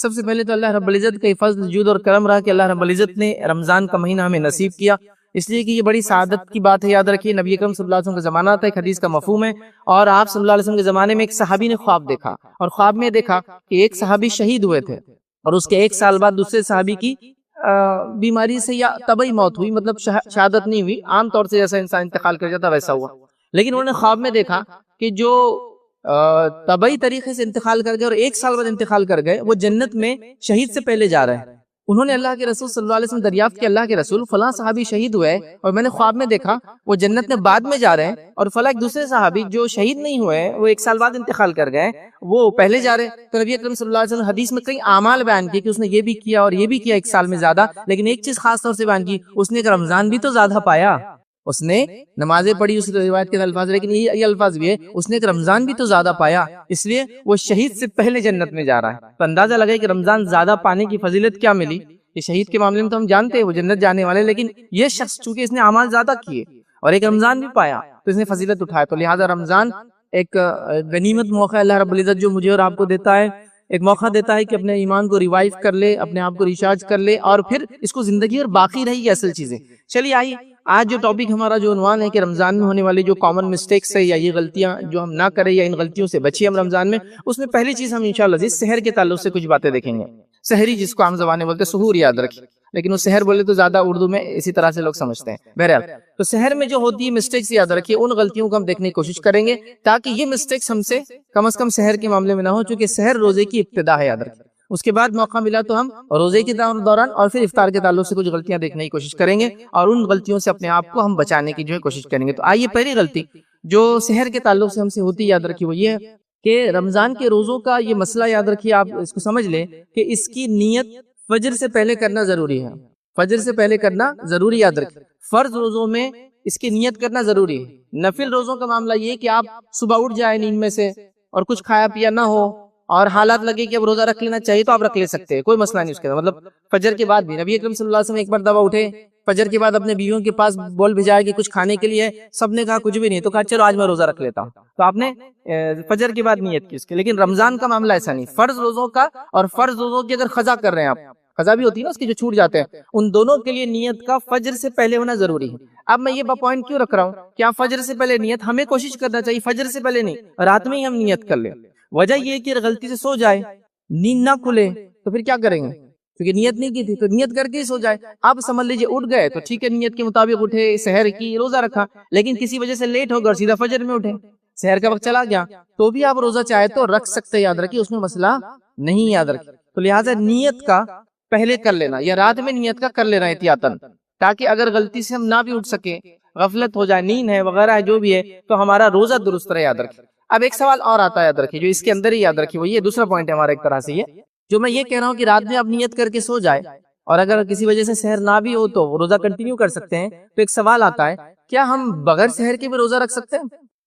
سب سے پہلے تو اللہ رب العزت کا فضل جود اور کرم رہا کہ اللہ رب العزت نے رمضان کا مہینہ ہمیں نصیب کیا، اس لیے کہ یہ بڑی سعادت کی بات ہے۔ یاد رکھیے نبی اکرم صلی اللہ علیہ وسلم کا زمانہ تھا، ایک حدیث کا مفہوم ہے، اور آپ صلی اللہ علیہ وسلم کے زمانے میں ایک صحابی نے خواب دیکھا، اور خواب میں دیکھا کہ ایک صحابی شہید ہوئے تھے، اور اس کے ایک سال بعد دوسرے صحابی کی بیماری سے یا طبعی موت ہوئی، مطلب شہادت نہیں ہوئی، عام طور سے جیسا انسان انتقال کر جاتا ویسا ہوا، لیکن انہوں نے خواب میں دیکھا کہ جو طبعی طریقے سے انتقال کر گئے اور ایک سال بعد انتقال کر گئے، وہ جنت میں شہید سے پہلے جا رہے ہیں۔ انہوں نے اللہ کے رسول صلی اللہ علیہ وسلم دریافت کیا، اللہ کے رسول فلاں صحابی شہید ہوئے اور میں نے خواب میں دیکھا وہ جنت میں بعد میں جا رہے ہیں، اور فلاں ایک دوسرے صحابی جو شہید نہیں ہوئے وہ ایک سال بعد انتقال کر گئے وہ پہلے جا رہے ہیں۔ تو نبی اکرم صلی اللہ علیہ وسلم حدیث میں کئی اعمال بیان کیے کہ اس نے یہ بھی کیا اور یہ بھی کیا ایک سال میں زیادہ، لیکن ایک چیز خاص طور سے بیان کی، اس نے ایک رمضان بھی تو زیادہ پایا، اس نے نمازیں پڑھی اس روایت کے الفاظ، لیکن یہ الفاظ بھی ہے اس نے ایک رمضان بھی تو زیادہ پایا، اس لیے وہ شہید سے پہلے جنت میں جا رہا ہے۔ تو اندازہ لگائے کہ رمضان زیادہ پانے کی فضیلت کیا ملی۔ یہ شہید کے معاملے میں تو ہم جانتے ہیں وہ جنت جانے والے، لیکن یہ شخص چونکہ اس نے اعمال زیادہ کیے اور ایک رمضان بھی پایا تو اس نے فضیلت اٹھایا، تو لہٰذا رمضان ایک غنیمت موقع اللہ رب العزت جو مجھے اور آپ کو دیتا ہے، ایک موقع دیتا ہے کہ اپنے ایمان کو ریوائیو کر لے، اپنے آپ کو ریچارج کر لے، اور پھر اس کو زندگی اور باقی رہی یہ اصل چیزیں۔ چلیے آئیے آج جو ٹاپک ہمارا جو عنوان ہے کہ رمضان میں ہونے والی جو کامن مسٹیکس ہے یا یہ غلطیاں جو ہم نہ کریں یا ان غلطیوں سے بچیں ہم رمضان میں، اس میں پہلی چیز ہم انشاءاللہ سحر کے تعلق سے کچھ باتیں دیکھیں گے۔ سحری جس کو عام زبان میں بولتے ہیں، سحور یاد رکھیں، لیکن وہ سحر بولے تو زیادہ اردو میں اسی طرح سے لوگ سمجھتے ہیں۔ بہرحال تو سحر میں جو ہوتی ہے مسٹیکس یاد رکھیے، ان غلطیوں کو ہم دیکھنے کی کوشش کریں گے تاکہ یہ مسٹیکس ہم سے کم از کم سحر کے معاملے میں نہ ہو، چونکہ سحر روزے کی ابتدا ہے یاد رکھیں۔ اس کے بعد موقع ملا تو ہم روزے کے دوران اور پھر افطار کے تعلق سے کچھ غلطیاں دیکھنے کی کوشش کریں گے اور ان غلطیوں سے اپنے آپ کو ہم بچانے کی کوشش کریں گے۔ تو آئیے پہلی غلطی جو سحر کے تعلق سے ہم سے ہوتی یاد رکھیے وہ یہ ہے کہ رمضان کے روزوں کا یہ مسئلہ یاد رکھیے، آپ اس کو سمجھ لیں کہ اس کی نیت فجر سے پہلے کرنا ضروری ہے، فجر سے پہلے کرنا ضروری یاد رکھیں۔ فرض روزوں میں اس کی نیت کرنا ضروری ہے، نفل روزوں کا معاملہ یہ کہ آپ صبح اٹھ جائیں نیند میں سے اور کچھ کھایا پیا نہ ہو اور حالات لگے کہ اب روزہ رکھ لینا چاہیے تو آپ رکھ لے سکتے ہیں، کوئی مسئلہ نہیں اس کے، مطلب فجر کے بعد بھی نبی اکرم صلی اللہ علیہ وسلم ایک بار دوا اٹھے فجر کے بعد اپنے بیویوں کے پاس بول بھیجایا کہ کچھ کھانے کے لیے، سب نے کہا کچھ بھی نہیں، تو کہا چلو آج میں روزہ رکھ لیتا ہوں، تو آپ نے فجر کے بعد نیت کی اس کے۔ لیکن رمضان کا معاملہ ایسا نہیں، فرض روزوں کا اور فرض روزوں کی اگر قضا کر رہے ہیں آپ، قضا بھی ہوتی ہے نا اس کی جو چھوٹ جاتے ہیں، ان دونوں کے لیے نیت کا فجر سے پہلے ہونا ضروری ہے۔ اب میں یہ پوائنٹ کیوں رکھ رہا ہوں کہ آپ فجر سے پہلے نیت، ہمیں کوشش کرنا چاہیے فجر سے پہلے نہیں، رات میں ہی ہم نیت کر لیں۔ وجہ یہ کہ غلطی سے سو جائے، نیند نہ کھلے تو پھر کیا کریں گے، کیونکہ نیت نہیں کی تھی تو نیت کر کے ہی سو جائے۔ آپ سمجھ لیجیے اٹھ گئے تو ٹھیک ہے، نیت کے مطابق اٹھے، سحر کی روزہ رکھا، لیکن کسی وجہ سے لیٹ ہو گیا سیدھا فجر میں اٹھے، سحر کا وقت چلا گیا، تو بھی آپ روزہ چاہے تو رکھ سکتے، یاد رکھیے اس میں مسئلہ نہیں، یاد رکھیے۔ تو لہٰذا نیت کا پہلے کر لینا یا رات میں نیت کا کر لینا احتیاطاً، تاکہ اگر غلطی سے ہم نہ بھی اٹھ سکے، غفلت ہو جائے، نیند ہے وغیرہ ہے جو بھی ہے، تو ہمارا روزہ درست رہے، یاد رکھیے۔ اب ایک سوال اور آتا ہے یاد رکھیے، جو اس کے اندر ہی یاد رکھیے، وہ یہ دوسرا پوائنٹ ہے ہمارا ایک طرح سے یہ جو میں یہ کہہ رہا ہوں کہ رات میں آپ نیت کر کے سو جائے اور اگر کسی وجہ سے سحر نہ بھی ہو تو روزہ کنٹینیو کر سکتے ہیں، تو ایک سوال آتا ہے کیا ہم بغیر سحر کے بھی روزہ رکھ سکتے ہیں؟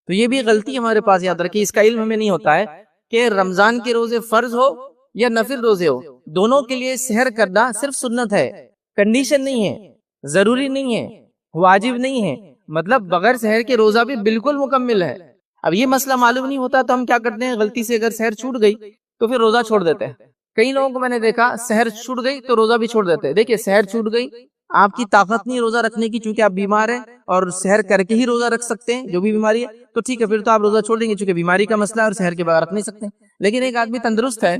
تو یہ بھی غلطی ہمارے پاس یاد رکھیے، اس کا علم ہمیں نہیں ہوتا ہے کہ رمضان کے روزے فرض ہو یا نفل روزے ہو، دونوں کے لیے سحر کرنا صرف سنت ہے، کنڈیشن نہیں ہے، ضروری نہیں ہے، واجب نہیں ہے، مطلب بغیر سحر کے روزہ بھی بالکل مکمل ہے۔ اب یہ مسئلہ معلوم نہیں ہوتا تو ہم کیا کرتے ہیں، غلطی سے اگر سحر چھوٹ گئی تو پھر روزہ چھوڑ دیتے ہیں۔ کئی لوگوں کو میں نے دیکھا سحر چھوٹ گئی تو روزہ بھی چھوڑ دیتے ہیں۔ دیکھیے سحر چھوٹ گئی، آپ کی طاقت نہیں روزہ رکھنے کی چونکہ آپ بیمار ہیں اور سحر کر کے ہی روزہ رکھ سکتے ہیں جو بھی بیماری ہے، تو ٹھیک ہے پھر تو آپ روزہ چھوڑ دیں گے چونکہ بیماری کا مسئلہ ہے اور سحر کے بغیر رکھ نہیں سکتے۔ لیکن ایک آدمی تندرست ہے،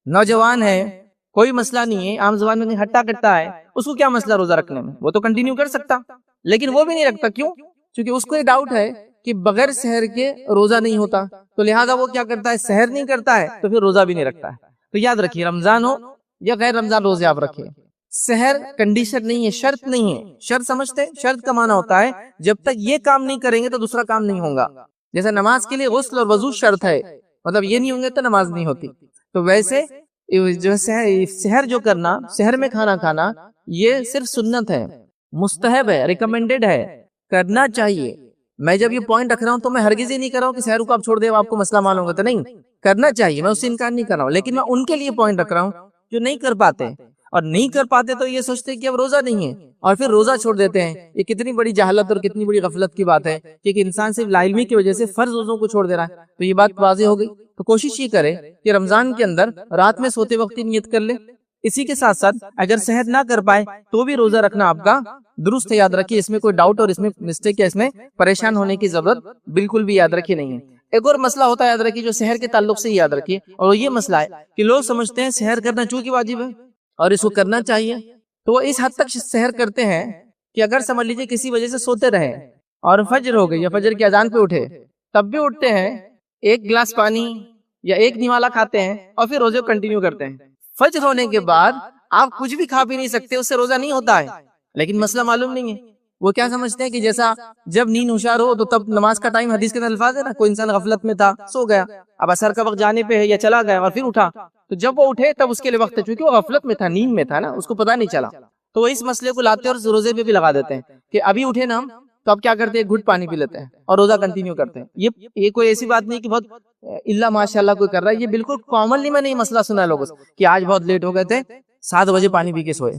نوجوان ہے، کوئی مسئلہ نہیں ہے، عام زبان میں ہٹا کٹا ہے، اس کو کیا مسئلہ روزہ رکھنے میں، وہ تو کنٹینیو کر سکتا، لیکن وہ بھی نہیں رکھتا، کیوں؟ کیونکہ اس کو یہ ڈاؤٹ ہے کہ بغیر سحر کے روزہ نہیں ہوتا، تو لہٰذا وہ کیا کرتا ہے، سحر نہیں کرتا ہے تو پھر روزہ بھی نہیں رکھتا ہے۔ تو یاد رکھیے رمضان ہو یا غیر رمضان روزے آپ رکھیں، سحر کنڈیشن نہیں ہے، شرط نہیں ہے۔ شرط سمجھتے ہیں، شرط کا معنی ہوتا ہے جب تک یہ کام نہیں کریں گے تو دوسرا کام نہیں ہوگا۔ جیسے نماز کے لیے غسل اور وضو شرط ہے، مطلب یہ نہیں ہوں گے تو نماز نہیں ہوتی، تو ویسے جو سحر جو کرنا، سحر میں کھانا کھانا، یہ صرف سنت ہے، مستحب ہے، ریکمینڈڈ ہے، کرنا چاہیے۔ میں جب یہ پوائنٹ رکھ رہا ہوں تو میں ہرگز ہی نہیں کر رہا ہوں کہ سحر کو آپ چھوڑ دیں آپ کو مسئلہ معلوم ہوگا، تو نہیں، کرنا چاہیے، میں اس سے انکار نہیں کر رہا ہوں، لیکن میں ان کے لیے پوائنٹ رکھ رہا ہوں جو نہیں کر پاتے، اور نہیں کر پاتے تو یہ سوچتے کہ اب روزہ نہیں ہے اور پھر روزہ چھوڑ دیتے ہیں۔ یہ کتنی بڑی جہالت اور کتنی بڑی غفلت کی بات ہے کہ ایک انسان صرف لا علمی کی وجہ سے فرض روزوں کو چھوڑ دے رہا ہے۔ تو یہ بات واضح ہو گئی تو کوشش یہ کرے کہ رمضان کے اندر رات میں سوتے وقت ہی نیت کر لے. اسی کے ساتھ ساتھ اگر صحت نہ کر پائے تو بھی روزہ رکھنا آپ کا درست ہے. یاد رکھیے اس میں کوئی ڈاؤٹ اور اس میں مسٹیک ہے، اس میں پریشان ہونے کی ضرورت بالکل بھی یاد رکھیے نہیں ہے. ایک اور مسئلہ ہوتا ہے یاد رکھیے جو سحر کے تعلق سے یاد رکھیے، اور یہ مسئلہ ہے کہ لوگ سمجھتے ہیں سحر کرنا چونکہ واجب ہے اور اس کو کرنا چاہیے، تو وہ اس حد تک سحر کرتے ہیں کہ اگر سمجھ لیجیے کسی وجہ سے سوتے رہے اور فجر ہو گئی یا فجر کی اذان پہ اٹھے، تب بھی اٹھتے ہیں، ایک گلاس پانی یا ایک نوالا کھاتے ہیں اور پھر روزے کو کنٹینیو کرتے ہیں. فجر ہونے کے بعد آپ کچھ بھی کھا بھی نہیں سکتے، اس سے روزہ نہیں ہوتا ہے. لیکن مسئلہ معلوم نہیں ہے، وہ کیا سمجھتے ہیں کہ جیسا جب نیند ہوشیار ہو تو تب نماز کا ٹائم، حدیث کے اندر الفاظ ہے نا، کوئی انسان غفلت میں تھا سو گیا، اب عصر کا وقت جانے پہ ہے یا چلا گیا اور پھر اٹھا، تو جب وہ اٹھے تب اس کے لیے وقت ہے، چونکہ وہ غفلت میں تھا، نیند میں تھا نا، اس کو پتا نہیں چلا. تو وہ اس مسئلے کو لاتے ہیں اور روزے پہ بھی لگا دیتے ہیں کہ ابھی اٹھے نا ہم، تو اب کیا کرتے ہیں، گھٹ پانی پی لیتے ہیں اور روزہ کنٹینیو کرتے ہیں. یہ کوئی ایسی بات نہیں کہ بہت اللہ ماشاء اللہ کوئی کر رہا ہے، یہ بالکل کامنلی میں نے یہ مسئلہ سنا ہے لوگوں سے کہ آج بہت لیٹ ہو گئے تھے، 7 بجے پانی پی کے سوئے.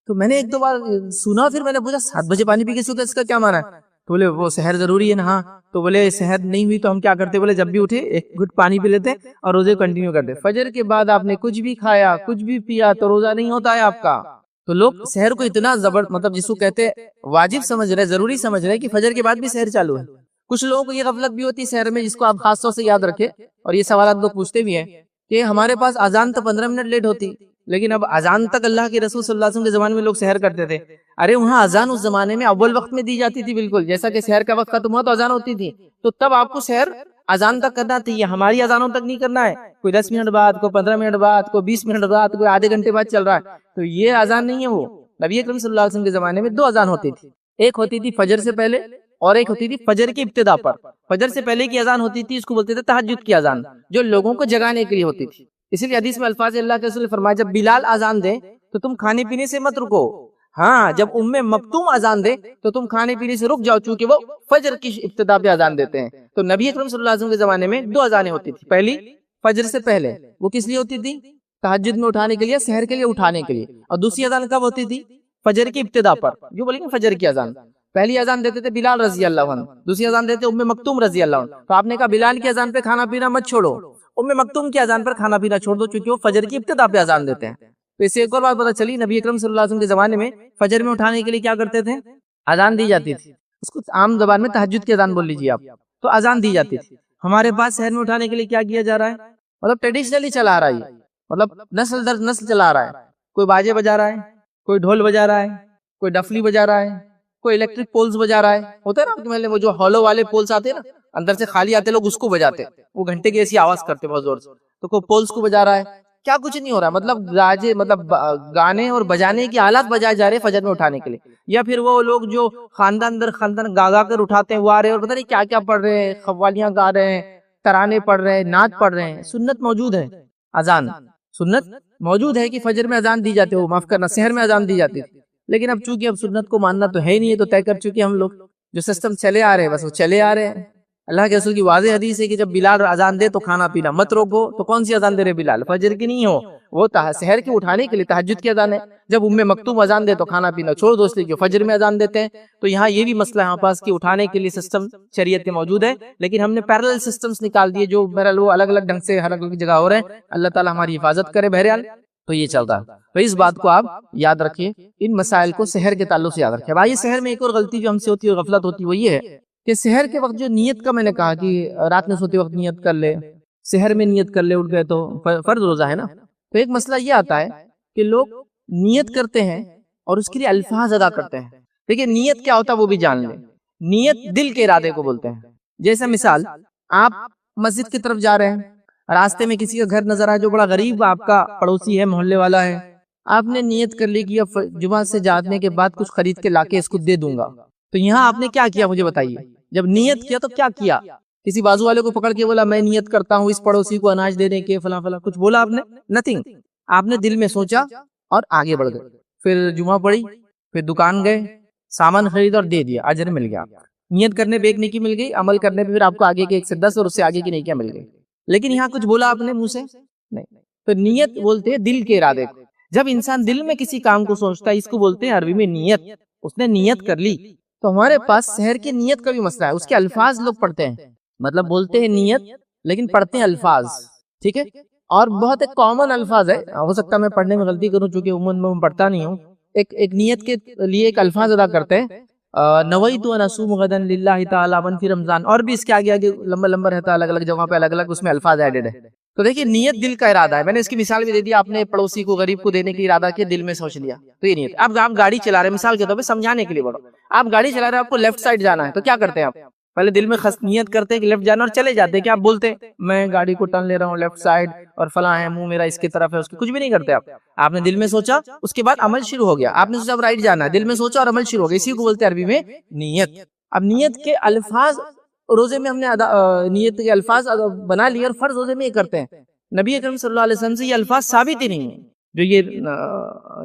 تو میں نے ایک دو بار سنا، پھر میں نے پوچھا 7 بجے پانی پی کے سوتے اس کا کیا معنی ہے؟ تو بولے وہ سحر ضروری ہے نا. ہاں. تو بولے سحر نہیں ہوئی تو ہم کیا کرتے، بولے جب بھی اٹھے ایک گھٹ پانی پی لیتے اور روزے کنٹینیو کرتے. فجر کے بعد آپ نے کچھ بھی کھایا کچھ بھی پیا تو روزہ نہیں ہوتا ہے آپ کا. تو لوگ سحر کو اتنا مطلب جس کو کہتے واجب سمجھ رہے، ضروری سمجھ رہے کہ فجر کے بعد بھی سحر چالو ہے. کچھ لوگوں کو یہ غفلت بھی ہوتی ہے سحر میں، جس کو آپ خاص طور سے یاد رکھے، اور یہ سوالات لوگ پوچھتے بھی ہیں کہ ہمارے پاس اذان تو 15 منٹ لیٹ ہوتی، لیکن اب اذان تک اللہ کے رسول صلی اللہ علیہ وسلم کے زمانے میں لوگ سحر کرتے تھے. ارے وہاں اذان اس زمانے میں اول وقت میں دی جاتی تھی، بالکل جیسا کہ سحر کا وقت ختم ہوا تو اذان ہوتی تھی، تو تب آپ کو سحر اذان تک کرنا تھی. ہماری اذانوں تک نہیں کرنا ہے، کوئی 10 منٹ بعد، کوئی 15 منٹ بعد، کوئی 20 منٹ بعد، کوئی آدھے گھنٹے بعد چل رہا ہے. تو یہ اذان نہیں ہے. وہ نبی اکرم صلی اللہ علیہ وسلم کے زمانے میں 2 اذان ہوتی تھی، ایک ہوتی تھی فجر سے پہلے اور ایک ہوتی تھی فجر کی ابتدا پر. فجر سے پہلے کی اذان ہوتی تھی، اس کو بولتے تھے تہجد کی اذان، جو لوگوں کو جگانے کے لیے ہوتی تھی. اسی لیے حدیث میں الفاظ اللہ کے رسول نے فرمایا جب بلال اذان دے تو تم کھانے پینے سے مت رکو، ہاں جب مکتوم اذان دے تو تم کھانے پینے سے رک جاؤ، چونکہ وہ فجر کی ابتدا پہ اذان دیتے ہیں. تو نبی اکرم صلی اللہ علیہ وسلم کے زمانے میں 2 اذانیں ہوتی تھی. پہلی فجر سے پہلے، وہ کس لیے ہوتی تھی، تہجد میں اٹھانے کے لیے، سحر کے لیے اٹھانے کے لیے. اور دوسری اذان کب ہوتی تھی، فجر کی ابتدا پر، جو بولیں گے فجر کی اذان. پہلی اذان دیتے تھے بلال رضی اللہ عنہ، دوسری اذان دیتے ام مکتوم رضی اللہ عنہ. تو آپ نے کہا بلال کی اذان پہ کھانا پینا مت چھوڑو، ام مکتوم کی اذان پر کھانا پینا چھوڑ دو، چونکہ وہ فجر کی ابتدا پہ اذان دیتے ہیں. تو اس سے ایک اور بات پتہ چلی، نبی اکرم صلی اللہ علیہ وسلم کے زمانے میں فجر میں اٹھانے کے لیے کیا کرتے تھے، اذان دی جاتی تھی. اس کو عام زبان میں تہجد کی اذان بول لیجیے آپ. تو اذان دی جاتی تھی. ہمارے پاس شہر میں اٹھانے کے لیے کیا کیا جا رہا ہے، مطلب ٹریڈیشنلی چلا رہا ہے، مطلب نسل در نسل چلا رہا ہے. کوئی باجے بجا رہا ہے، کوئی ڈھول بجا رہا ہے، کوئی ڈفلی بجا رہا ہے، کوئی الیکٹرک پولز بجا رہا ہے. ہوتا ہے نا آپ کے محلے میں جو ہالو والے پولز آتے ہیں نا، اندر سے خالی آتے لوگ اس کو بجاتے، وہ گھنٹے کی ایسی آواز کرتے بہت زور سے. تو کوئی پولز کو بجا رہا ہے، کیا کچھ نہیں ہو رہا، مطلب گانے اور بجانے کی آلات بجائے جا رہے فجر میں اٹھانے کے لیے. یا پھر وہ لوگ جو خاندان در خاندان گا کر اٹھاتے ہیں وہ آ رہے ہیں اور پتہ نہیں کیا کیا پڑھ رہے ہیں، قوالیاں گا رہے ہیں، ترانے پڑھ رہے ہیں، نعت پڑھ رہے ہیں. سنت موجود ہے، اذان سنت موجود ہے کہ فجر میں اذان دی جاتی ہے، معاف کرنا سحر میں اذان دی جاتی ہے. لیکن اب چونکہ اب سنت کو ماننا تو ہے ہی نہیں ہے، تو طے کر چکے ہم لوگ، جو سسٹم چلے آ رہے ہیں بس وہ چلے آ رہے ہیں. اللہ کے رسول کی واضح حدیث ہے کہ جب بلال اذان دے تو کھانا پینا مت روکو. تو کون سی اذان دے رہے بلال، فجر کی نہیں ہو، وہ سحر کے اٹھانے کے لیے تہجد کی اذان ہے. جب ام مکتوم اذان دے تو کھانا پینا چھوڑ دو، اس لیے کہ فجر میں اذان دیتے ہیں. تو یہاں یہ بھی مسئلہ ہے پاس کہ اٹھانے کے لیے سسٹم شریعت کے موجود ہے، لیکن ہم نے پیرلل سسٹمز نکال دیے جو بہرحال وہ الگ الگ ڈھنگ سے ہر الگ جگہ ہو رہے ہیں. اللہ تعالی ہماری حفاظت کرے. بہرحال تو یہ چل رہا ہے. تو اس بات کو آپ یاد رکھیے، ان مسائل کو سحر کے تعلق سے یاد رکھیے. بھائی سحر میں ایک اور غلطی جو ہم سے ہوتی ہے، غفلت ہوتی ہے، وہ یہ ہے کہ سحر کے وقت جو نیت کا میں نے کہا کہ رات میں سوتے وقت نیت کر لے، سحر میں نیت کر لے، اٹھ گئے تو فرض روزہ ہے نا. تو ایک مسئلہ یہ آتا ہے کہ لوگ نیت کرتے ہیں اور اس کے لیے الفاظ ادا کرتے ہیں. دیکھیں نیت کیا ہوتا ہے وہ بھی جان لیں. نیت دل کے ارادے کو بولتے ہیں. جیسے مثال، آپ مسجد کی طرف جا رہے ہیں، راستے میں کسی کا گھر نظر آئے جو بڑا غریب آپ کا پڑوسی ہے، محلے والا ہے، آپ نے نیت کر لی کہ اب جمعہ سے جانے کے بعد کچھ خرید کے لا کے اس کو دے دوں گا. تو یہاں آپ نے کیا کیا مجھے بتائیے؟ جب نیت کیا تو کیا کیا؟ کسی بازو والے کو پکڑ کے بولا میں نیت کرتا ہوں اس پڑوسی کو اناج دینے کے فلاں فلاں، کچھ بولا آپ نے؟ نتھنگ. آپ نے دل میں سوچا اور آگے بڑھ گئے. پھر جمعہ پڑھی، پھر دکان گئے، سامان خرید اور دے دیا، اجر مل گیا. نیت کرنے پہ ایک نیکی مل گئی، عمل کرنے پہ پھر آپ کو آگے کے 1 سے 10 اور اس سے آگے کی نیکیاں مل گئی. لیکن یہاں کچھ بولا آپ نے منہ سے؟ نہیں. تو نیت بولتے ہیں دل کے ارادے کو. جب انسان دل میں کسی کام کو سوچتا ہے، اس کو بولتے ہیں عربی میں نیت. اس نے نیت کر لی. تو ہمارے پاس سحر کی نیت کا بھی مسئلہ ہے. اس کے الفاظ لوگ پڑھتے ہیں، مطلب بولتے ہیں نیت، لیکن پڑھتے ہیں الفاظ، ٹھیک ہے، اور بہت ایک کامن الفاظ ہے، ہو سکتا ہے میں پڑھنے میں غلطی کروں چونکہ عموماً میں پڑھتا نہیں ہوں، ایک نیت کے لیے ایک الفاظ ادا کرتے ہیں، نویت ان اصوم غدا للہ تعالی من فی رمضان، اور بھی اس کے آگے آگے لمبا لمبا رہتا ہے، الگ الگ جگہ پہ الگ الگ اس میں الفاظ ایڈڈ ہے۔ تو دیکھیے نیت دل کا ارادہ ہے، میں نے اس کی مثال بھی دے دی، آپ نے پڑوسی کو غریب کو دینے کی ارادہ کیا، دل میں سوچ لیا، تو یہ نیت۔ اب آپ گاڑی چلا رہے ہیں، مثال کے طور پہ سمجھانے کے لیے بڑھو، آپ گاڑی چلا رہے ہیں، آپ کو لیفٹ سائڈ جانا ہے، تو کیا کرتے ہیں آپ؟ پہلے دل میں نیت کرتے ہیں کہ لیفٹ جانا اور چلے جاتے ہیں، کہ آپ بولتے ہیں میں گاڑی کو ٹرن لے رہا ہوں لیفٹ سائڈ اور فلاں ہے، منہ میرا اس کی طرف ہے، اس کی کچھ بھی نہیں کرتے آپ نے دل میں سوچا، اس کے بعد عمل شروع ہو گیا، آپ نے سوچا اب رائٹ جانا ہے، دل میں سوچا اور عمل شروع ہو گیا، اسی کو بولتے ہیں عربی میں نیت۔ اب نیت کے الفاظ روزے میں ہم نے نیت کے الفاظ بنا لیے، اور فرض روزے میں یہ کرتے ہیں، نبی اکرم صلی اللہ علیہ وسلم سے یہ الفاظ ثابت ہی نہیں ہیں، جو یہ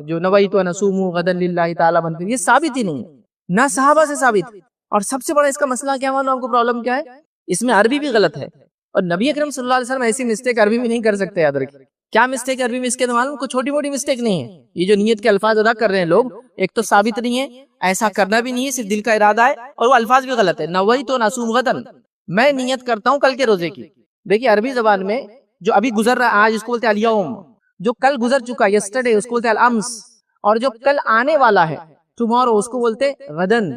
جو نویت ان اصوم غدا للہ تعالی من فی، یہ ثابت ہی نہیں ہے، نہ صحابہ سے ثابت۔ اور سب سے بڑا اس کا مسئلہ کیا معلوم آپ کو، پرابلم کیا ہے، اس میں عربی بھی غلط ہے، اور نبی اکرم صلی اللہ علیہ وسلم ایسی مسٹیک عربی میں نہیں کر سکتے، یاد رکھیں۔ کیا مسٹیک عربی میں اس کے معلوم، کوئی چھوٹی موٹی مسٹیک نہیں ہے، یہ جو نیت کے الفاظ ادا کر رہے ہیں لوگ، ایک تو ثابت نہیں ہے، ایسا کرنا بھی نہیں ہے، صرف دل کا ارادہ ہے، اور وہ الفاظ بھی غلط ہے، نویت ان اصوم غدا، میں نیت کرتا ہوں کل کے روزے کی۔ دیکھیے عربی زبان میں جو ابھی گزر رہا ہے آج، اس کو بولتے ہیں الیوم، جو کل گزر چکا ہے یسٹرڈے، اس کو بولتے ہیں الامس، اور جو کل آنے والا ہے ٹمارو، اس کو بولتے ہیں غدن۔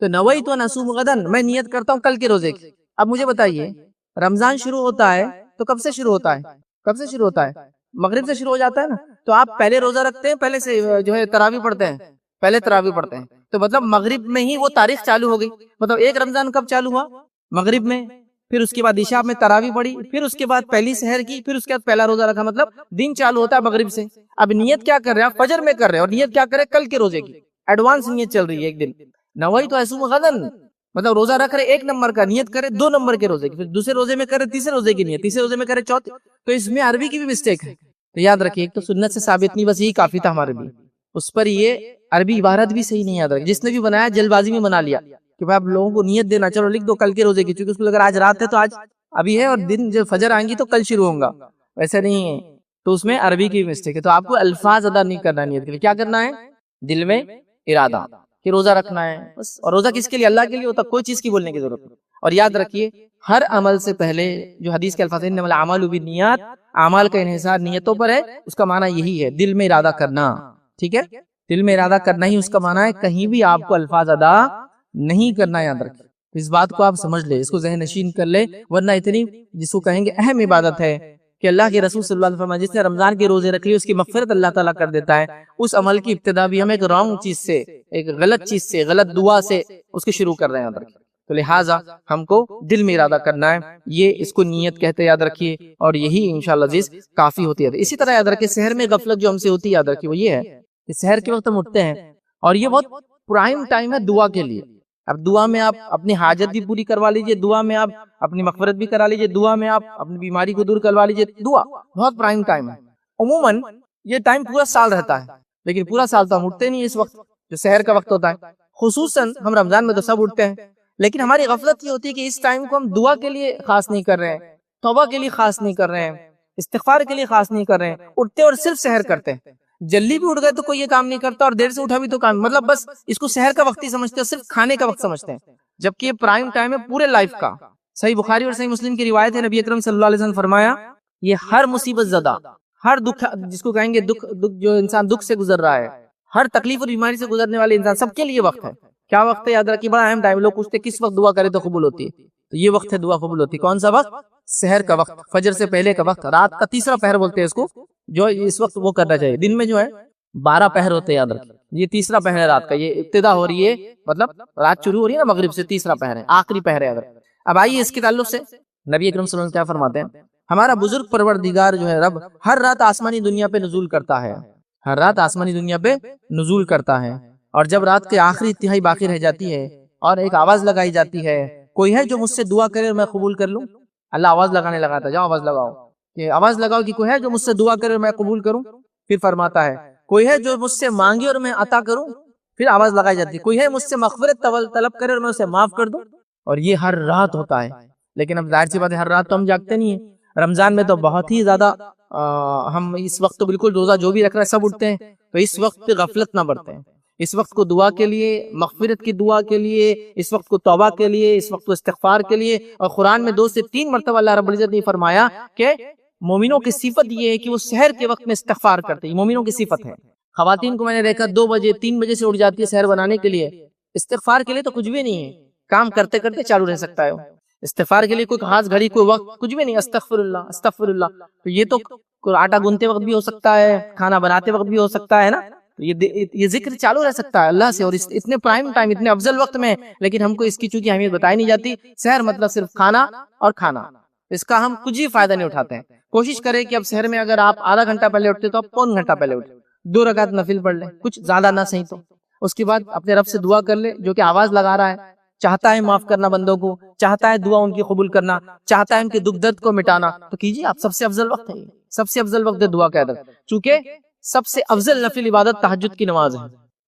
تو نویت ان اصوم غدا، میں نیت کرتا ہوں کل کے روزے کی۔ اب مجھے بتائیے رمضان شروع ہوتا ہے تو کب سے شروع ہوتا ہے؟ کب سے شروع ہوتا ہے؟ مغرب سے شروع ہو جاتا ہے نا، تو آپ پہلے روزہ رکھتے ہیں، پہلے سے جو ہے تراویح پڑھتے ہیں، پہلے تراویح پڑھتے ہیں، تو مطلب مغرب میں ہی وہ تاریخ چالو ہو گئی، مطلب ایک رمضان کب چالو ہوا؟ مغرب میں، پھر اس کے بعد عشاء میں تراویح پڑھی، پھر اس کے بعد پہلی سحر کی، پھر اس کے بعد پہلا روزہ رکھا، مطلب دن چالو ہوتا ہے مغرب سے۔ اب نیت کیا کر رہے ہیں آپ؟ فجر میں کر رہے ہیں، اور نیت کیا کرے؟ کل کے روزے کی، ایڈوانس نیت چل رہی ہے ایک دن۔ نویت اصوم غدا، مطلب روزہ رکھ رہے ایک نمبر کا، نیت کرے 2 نمبر کے روزے کی، پھر دوسرے روزے میں کرے تیسرے روزے کی نیت، تیسرے روزے میں کرے چوتھے، تو اس میں عربی کی بھی مسٹیک ہے۔ تو یاد رکھیے ایک تو سنت سے ثابت نہیں، بس یہی کافی تھا ہمارے بھی، اس پر یہ عربی عبارت بھی صحیح نہیں یاد رکھی، جس نے بھی بنایا جلد بازی میں بنا لیا کہ بھائی آپ لوگوں کو نیت دینا، چلو لکھ دو کل کے روزے کی، چونکہ اس کو اگر آج رات ہے تو آج ابھی ہے، اور دن جب فجر آئیں گی تو کل شروع ہوں گا، ویسے نہیں ہے، تو اس میں عربی کی مسٹیک ہے۔ تو آپ کو الفاظ ادا نہیں کرنا نیت کے لیے، کیا کرنا ہے؟ دل میں ارادہ کہ روزہ رکھنا ہے بس، اور روزہ کس کے لیے؟ اللہ کے لیے ہوتا، کوئی چیز کی بولنے کی ضرورت نہیں۔ اور یاد رکھیے ہر عمل سے پہلے جو حدیث کے الفاظ ہیں، انما الاعمال بالنیات، اعمال کا انحصار نیتوں پر ہے، اس کا معنی یہی ہے دل میں ارادہ کرنا، ٹھیک ہے، دل میں ارادہ کرنا ہی اس کا معنی ہے، کہیں بھی آپ کو الفاظ ادا نہیں کرنا، یاد رکھیں اس بات کو آپ سمجھ لیں، اس کو ذہن نشین کر لیں، ورنہ اتنی جس کو کہیں گے اہم عبادت ہے کہ اللہ کے رسول صلی اللہ علیہ وسلم جس نے رمضان کے روزے رکھ لیے اس کی مغفرت اللہ تعالیٰ کر دیتا ہے، اس عمل کی ابتدا بھی ہم ایک رانگ چیز سے، ایک غلط چیز سے، غلط دعا سے اس کی شروع کر رہے ہیں، یاد رکھیں۔ تو لہٰذا ہم کو دل میں ارادہ کرنا ہے، یہ اس کو نیت کہتے ہیں، یاد رکھیے، اور یہی انشاءاللہ عزیز کافی ہوتی ہے۔ اسی طرح یاد رکھیے سحر میں غفلت جو ہم سے ہوتی ہے، یاد رکھیے وہ یہ ہے کہ سحر کے وقت ہم اٹھتے ہیں، اور یہ بہت پرائم ٹائم ہے دعا کے لیے۔ اب دعا میں آپ اپنی حاجت بھی پوری کروا لیجئے، دعا میں آپ اپنی مغفرت بھی کرا لیجئے، دعا میں آپ اپنی بیماری کو دور کروا لیجئے، دعا بہت پرائم ٹائم ہے۔ عموماً یہ ٹائم پورا سال رہتا ہے، لیکن پورا سال تو ہم اٹھتے نہیں اس وقت جو سحر کا وقت ہوتا ہے، خصوصاً ہم رمضان میں تو سب اٹھتے ہیں، لیکن ہماری غفلت یہ ہوتی ہے کہ اس ٹائم کو ہم دعا کے لیے خاص نہیں کر رہے ہیں، توبہ کے لیے خاص نہیں کر رہے ہیں، استغفار کے لیے خاص نہیں کر رہے ہیں، اٹھتے اور صرف سحر کرتے ہیں۔ جلدی بھی اٹھ گئے تو کوئی یہ کام نہیں کرتا، اور دیر سے اٹھا بھی تو کام، مطلب بس اس کو سحر کا وقت ہی سمجھتے ہیں، صرف کھانے کا وقت سمجھتے ہیں، جبکہ یہ پرائم ٹائم ہے پورے لائف کا۔ صحیح بخاری اور صحیح مسلم کی روایت ہے، نبی اکرم صلی اللہ علیہ وسلم فرمایا یہ ہر مصیبت زدہ، ہر دکھ جس کو کہیں گے دکھ جو انسان دکھ سے گزر رہا ہے، ہر تکلیف اور بیماری سے گزرنے والے انسان سب کے لیے وقت ہے۔ کیا وقت ہے؟ یاد رکھیے بڑا اہم ٹائم، لوگ پوچھتے کس وقت دعا کرے تو قبول ہوتی ہے، تو یہ وقت ہے دعا قبول ہوتی ہے۔ کون سا وقت؟ سحر کا وقت، فجر سے پہلے کا وقت، رات کا تیسرا پہر بولتے ہیں اس کو، جو اس وقت وہ کرنا چاہیے۔ دن میں جو ہے 12 پہر ہوتے ہیں، یاد رکھیں یہ تیسرا پہر ہے رات کا، یہ ابتدا ہو رہی ہے، مطلب رات شروع ہو رہی ہے نا مغرب سے، تیسرا پہر ہے، آخری پہر ہے، یاد رکھیں۔ اب آئیے اس کے تعلق سے نبی اکرم صلی اللہ علیہ وسلم کیا فرماتے ہیں، ہمارا بزرگ پروردگار جو ہے رب ہر رات آسمانی دنیا پہ نزول کرتا ہے، ہر رات آسمانی دنیا پہ نزول کرتا ہے، اور جب رات کے آخری تہائی باقی رہ جاتی ہے اور ایک آواز لگائی جاتی ہے، کوئی ہے جو مجھ سے دعا کرے اور میں قبول کر لوں؟ اللہ آواز لگانے لگاتا ہے، جاؤ آواز لگاؤ، کہ آواز لگاؤ کہ کوئی ہے جو مجھ سے دعا کرے اور میں قبول کروں؟ پھر فرماتا ہے کوئی ہے جو مجھ سے مانگے اور میں عطا کروں؟ پھر آواز لگائی جاتی ہے کوئی ہے مجھ سے مغفرت طلب کرے اور میں اسے معاف کر دوں؟ اور یہ ہر رات ہوتا ہے، لیکن اب ظاہر سی بات ہے ہر رات تو ہم جاگتے نہیں ہیں، رمضان میں تو بہت ہی زیادہ ہم اس وقت تو بالکل روزہ جو بھی رکھ رہے ہیں سب اٹھتے ہیں، تو اس وقت غفلت نہ برتیں، اس وقت کو دعا کے لیے، مغفرت کی دعا کے لیے، اس وقت کو توبہ کے لیے، اس وقت کو استغفار کے لیے. اور قرآن میں 2 سے 3 مرتبہ اللہ رب العزت نے فرمایا کہ مومنوں کی صفت یہ ہے کہ وہ سحر کے وقت میں استغفار کرتے ہیں. مومنوں کی صفت ہے. خواتین کو میں نے دیکھا 2 بجے 3 بجے سے اٹھ جاتی ہے سحر بنانے کے لیے. استغفار کے لیے تو کچھ بھی نہیں ہے، کام کرتے کرتے چالو رہ سکتا ہے. استغفار کے لیے کوئی خاص گھڑی، کوئی وقت، کچھ بھی نہیں. استغفر اللہ استغفر اللہ. تو یہ تو آٹا گونتے وقت بھی ہو سکتا ہے، کھانا بناتے وقت بھی ہو سکتا ہے نا. یہ ذکر چالو رہ سکتا ہے اللہ سے، اور اتنے پرائم ٹائم، اتنے افضل وقت میں. لیکن ہم کو اس کی چونکہ اہمیت بتائی نہیں جاتی. سحر مطلب صرف کھانا اور کھانا، اس کا ہم کچھ ہی فائدہ نہیں اٹھاتے ہیں. کوشش کریں کہ اب سحر میں اگر آپ آدھا گھنٹہ پہلے اٹھتے تو آپ پون گھنٹہ پہلے اٹھیں، 2 رکعت نفل پڑھ لیں، کچھ زیادہ نہ صحیح تو. اس کے بعد اپنے رب سے دعا کر لے جو کہ آواز لگا رہا ہے، چاہتا ہے معاف کرنا بندوں کو، چاہتا ہے دعا ان کی قبول کرنا، چاہتا ہے ان کے دکھ درد کو مٹانا، تو کیجیے آپ. سب سے افضل وقت ہے یہ، سب سے افضل وقت ہے دعا کا ادب. چونکہ سب سے افضل نفل عبادت تہجد کی نماز ہے،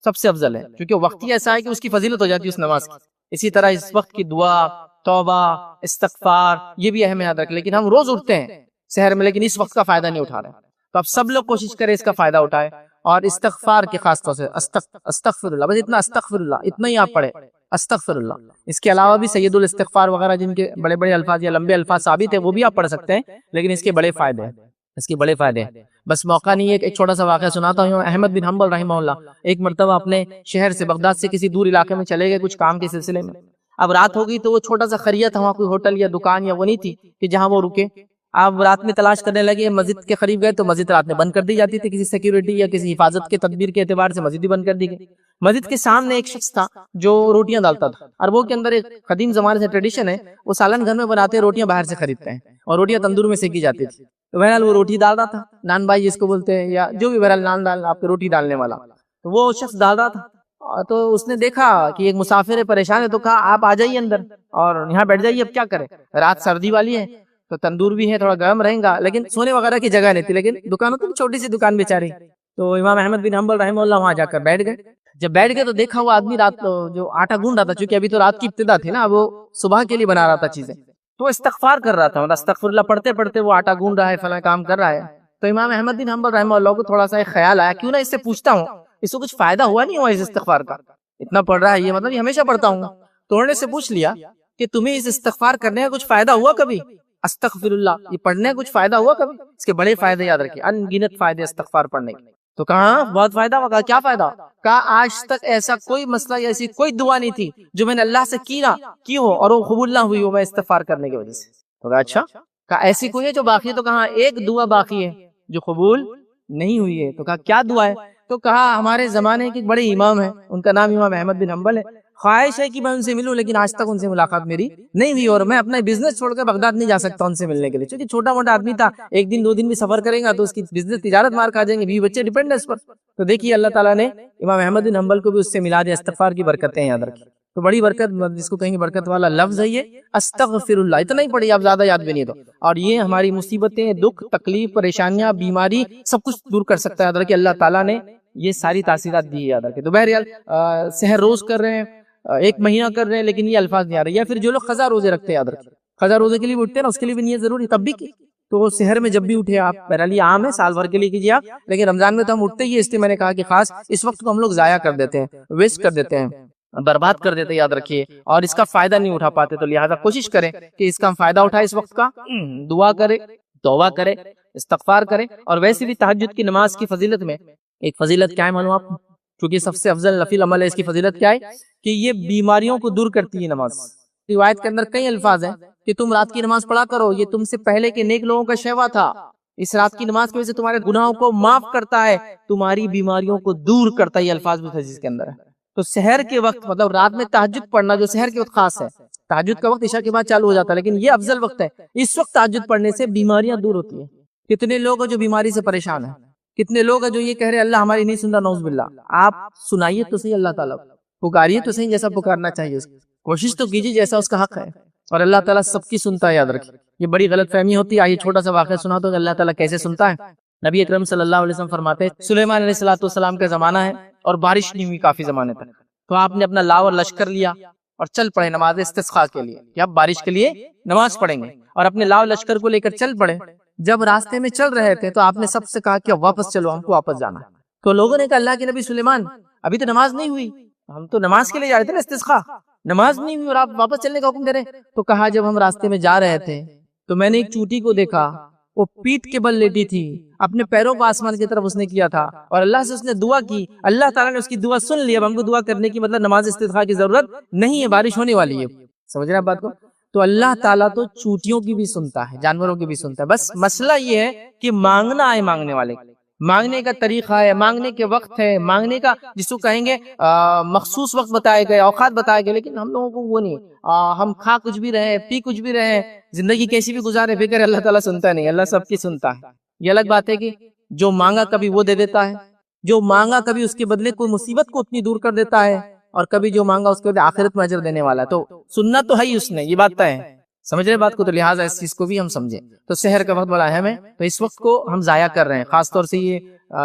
سب سے افضل ہے، کیونکہ وقت ہی ایسا ہے کہ اس کی فضیلت ہو جاتی ہے اس نماز کی. اسی طرح اس وقت کی دعا، توبہ، استغفار، یہ بھی اہم یاد رکھ. لیکن ہم روز اٹھتے ہیں سحر میں، لیکن اس وقت کا فائدہ نہیں اٹھا رہے. تو اب سب لوگ کوشش کریں اس کا فائدہ اٹھائے. اور استغفار کے خاص طور سے استغفر اللہ، بس اتنا استغفر اللہ اتنا ہی آپ پڑھے، استغفر اللہ. اس کے علاوہ بھی سید الاستغفار وغیرہ جن کے بڑے بڑے الفاظ یا لمبے الفاظ ثابت ہیں وہ بھی آپ پڑھ سکتے ہیں، لیکن اس کے بڑے فائدے ہیں، اس کے بڑے فائدے ہیں. بس موقع نہیں ہے. ایک چھوٹا سا واقعہ سناتا ہوں. احمد بن حنبل رحمہ اللہ ایک مرتبہ اپنے شہر سے، بغداد سے کسی دور علاقے میں چلے گئے کچھ کام کے سلسلے میں. اب رات ہو گئی تو وہ چھوٹا سا خرید تھا، وہاں کوئی ہوٹل یا دکان یا وہ نہیں تھی کہ جہاں وہ رکے. آپ رات میں تلاش کرنے لگے، مسجد کے قریب گئے تو مسجد رات میں بند کر دی جاتی تھی، کسی سیکیورٹی یا کسی حفاظت کے تدبیر کے اعتبار سے مسجد ہی بند کر دی گئی. مسجد کے سامنے ایک شخص تھا جو روٹیاں ڈالتا تھا، اور وہ کے اندر ایک قدیم زمانے سے ٹریڈیشن ہے، وہ سالن گھر میں بناتے ہیں، روٹیاں باہر سے خریدتے ہیں، اور روٹیاں تندور میں سیکی جاتی تھی. تو بہرحال وہ روٹی ڈال رہا تھا، نان بھائی جس کو بولتے ہیں، یا جو بھی بہرحال نان ڈال آپ کے روٹی ڈالنے والا. تو وہ شخص ڈال رہا تھا، تو اس نے دیکھا کہ ایک مسافر ہے، پریشان ہے، تو کہا آپ آ جائیے اندر اور یہاں بیٹھ جائیے. اب کیا کریں، رات سردی والی ہے تو تندور بھی ہے، تھوڑا گرم رہیں گا، لیکن سونے وغیرہ کی جگہ نہیں تھی. لیکن دکانوں تو چھوٹی سی دکان بیچاری. تو امام احمد بن حنبل رحمہ اللہ وہاں جا کر بیٹھ گئے. جب بیٹھ گئے تو دیکھا وہ آدمی رات جو آٹا گوند رہا تھا، چونکہ ابھی تو رات کی ابتدا تھی نا، وہ صبح کے لیے بنا رہا تھا چیزیں، تو استغفار کر رہا تھا، مطلب استغفر اللہ پڑھتے پڑھتے وہ آٹا گوند رہا ہے، فلاں کام کر رہا ہے. تو امام احمد بن حنبل رحمہ اللہ کو تھوڑا سا ایک خیال آیا، کیوں نہ اس سے پوچھتا ہوں اس کو کچھ فائدہ ہوا نہیں ہوا اس استغفار کا، اتنا پڑھ رہا ہے یہ، مطلب یہ ہمیشہ پڑھتا ہوں. تو انہوں نے سے پوچھ لیا کہ تمہیں اس استغفار کرنے کا کچھ فائدہ ہوا کبھی؟ استغفر اللہ یہ پڑھنے کا کچھ فائدہ ہوا کبھی؟ اس کے بڑے فائدے یاد رکھیے، ان گنت فائدے استغفار پڑھنے کے. تو کہا بہت فائدہ ہوا. کیا فائدہ؟ کہا آج تک ایسا کوئی مسئلہ یا ایسی کوئی دعا نہیں تھی جو میں نے اللہ سے کی ہو اور وہ قبول نہ ہوئی ہو میں استغفار کرنے کی وجہ سے. تو کہا اچھا. کہا ایسی کوئی ہے جو باقی ہے؟ تو کہا ایک دعا باقی ہے جو قبول نہیں ہوئی ہے. تو کہا کیا دعا ہے؟ تو کہا ہمارے زمانے کے بڑے امام ہیں، ان کا نام امام احمد بن حنبل ہے، خواہش ہے کہ میں ان سے ملوں، لیکن آج تک ان سے ملاقات میری نہیں ہوئی، اور میں اپنا بزنس چھوڑ کر بغداد نہیں جا سکتا ان سے ملنے کے لیے، کیونکہ چھوٹا موٹا آدمی تھا، ایک دن 2 دن بھی سفر کرے گا تو اس کی بزنس تجارت مار کھا جائیں گے، بیوی بچے ڈیپینڈ ہے اس پر. تو دیکھیے اللہ تعالیٰ نے امام احمد بن حنبل کو بھی اس سے ملا دیا. استغفار کی برکتیں یاد رکھیں. تو بڑی برکت، جس کو کہیں گے برکت والا لفظ ہے یہ استغفر اللہ. اتنا ہی پڑھیے آپ، زیادہ یاد بھی نہیں تو. اور یہ ہماری مصیبتیں، دکھ، تکلیف، پریشانیاں، بیماری سب کچھ دور کر سکتا ہے. یاد رکھیے اللہ تعالیٰ نے یہ ساری تاثیرات دی ہے، یاد رکھیں. تو بہرحال سحر روز کر رہے ہیں، 1 مہینہ کر رہے ہیں، لیکن یہ الفاظ نہیں آ رہے. یا پھر جو لوگ قضا روزے رکھتے ہیں، یاد رکھیں قضا روزے کے لیے بھی اٹھتے ہیں نا، اس کے لیے بھی نیت ضروری تب بھی کی. تو سحر میں جب بھی اٹھے آپ، بہرحال یہ عام ہے، سال بھر کے لیے کیجیے آپ، لیکن رمضان میں تو ہم اٹھتے ہی، اس لیے میں نے کہا کہ خاص اس وقت کو ہم لوگ ضائع کر دیتے ہیں، ویسٹ کر دیتے ہیں، برباد کر دیتے ہیں، یاد رکھیے، اور اس کا فائدہ نہیں اٹھا پاتے. تو لہٰذا کوشش کریں کہ اس کا ہم فائدہ اٹھائے، اس وقت کا دعا کرے، توبہ کرے، استغفار کرے. اور ویسے بھی تہجد کی نماز کی فضیلت میں ایک فضیلت کیا ہے معلوم آپ کو؟ کیونکہ سب سے افضل نفل عمل ہے، اس کی فضیلت کیا ہے کہ یہ بیماریوں کو دور کرتی ہے نماز. روایت کے اندر کئی الفاظ ہیں کہ تم رات کی نماز پڑھا کرو، یہ تم سے پہلے کے نیک لوگوں کا شیوا تھا، اس رات کی نماز کی وجہ سے تمہارے گناہوں کو معاف کرتا ہے، تمہاری بیماریوں کو دور کرتا ہے. یہ الفاظ بھی حدیث کے اندر ہے. تو سحر کے وقت، مطلب رات میں تہجد پڑھنا، جو سحر کے وقت خاص ہے، تہجد کا وقت عشاء کے بعد چالو ہو جاتا ہے، لیکن یہ افضل وقت ہے. اس وقت تہجد پڑھنے سے بیماریاں دور ہوتی ہیں. کتنے لوگ ہیں جو بیماری سے پریشان ہیں، کتنے لوگ ہیں جو یہ کہہ رہے اللہ ہماری نہیں سن رہا، نعوذ باللہ. آپ سنائیے تو صحیح اللہ تعالیٰ، پکاریے تو صحیح جیسا پکارنا چاہیے، کوشش تو کیجیے جیسا اس کا حق ہے، اور اللہ تعالیٰ سب کی سنتا ہے. یاد رکھیں یہ بڑی غلط فہمی ہوتی ہے. آئیے چھوٹا سا واقعہ سنا تو کہ اللہ تعالیٰ کیسے سنتا ہے. نبی اکرم صلی اللہ علیہ وسلم فرماتے ہیں سلیمان علیہ السلام کا زمانہ ہے اور بارش نہیں ہوئی کافی زمانے تک، تو آپ نے اپنا لاؤ اور لشکر لیا اور چل پڑے نماز استسقاء کے لیے، کہ آپ بارش کے لیے نماز پڑھیں گے، اور اپنے لاؤ لشکر کو لے کر چل پڑے. جب راستے میں چل رہے تھے تو آپ نے سب سے کہا کہ واپس چلو، ہم کو واپس جانا ہے. تو لوگوں نے کہا اللہ کے نبی سلیمان ابھی تو نماز نہیں ہوئی، ہم تو نماز کے لیے جا رہے تھے نا، استسقا، نماز نہیں ہوئی اور آپ واپس چلنے کا حکم دے رہے. تو کہا جب ہم راستے میں جا رہے تھے تو میں نے ایک چوٹی کو دیکھا، وہ پیٹھ کے بل لیٹی تھی، اپنے پیروں کو آسمان کی طرف اس نے کیا تھا اور اللہ سے اس نے دعا کی، اللہ تعالیٰ نے اس کی دعا سن لی. اب ہم کو دعا کرنے کی مطلب نماز استسقا کی ضرورت نہیں ہے، بارش ہونے والی ہے. سمجھ رہے ہیں بات کو؟ تو اللہ تعالیٰ تو چوٹیوں کی بھی سنتا ہے، جانوروں کی بھی سنتا ہے. بس مسئلہ یہ ہے کہ مانگنا ہے مانگنے والے، مانگنے کا طریقہ ہے، مانگنے کے وقت ہے، مانگنے کا جس کو کہیں گے مخصوص وقت بتائے گئے، اوقات بتائے گئے، لیکن ہم لوگوں کو وہ نہیں. ہم کھا کچھ بھی رہے، پی کچھ بھی رہے، زندگی کیسی بھی گزارے، فکر اللہ تعالیٰ سنتا نہیں. اللہ سب کی سنتا ہے. یہ الگ بات ہے کہ جو مانگا کبھی وہ دے دیتا ہے، جو مانگا کبھی اس کے بدلے کوئی مصیبت کو اتنی دور کر دیتا ہے، اور کبھی جو مانگا اس کے بدلے آخرت میں اجر دینے والا ہے. تو سننا تو ہے ہی اس نے، یہ بات طے ہے. سمجھ رہے بات کو؟ تو لہٰذا اس چیز کو بھی ہم سمجھیں. تو سحر کا وقت بڑا اہم ہے، تو اس وقت کو ہم ضائع کر رہے ہیں. خاص طور سے یہ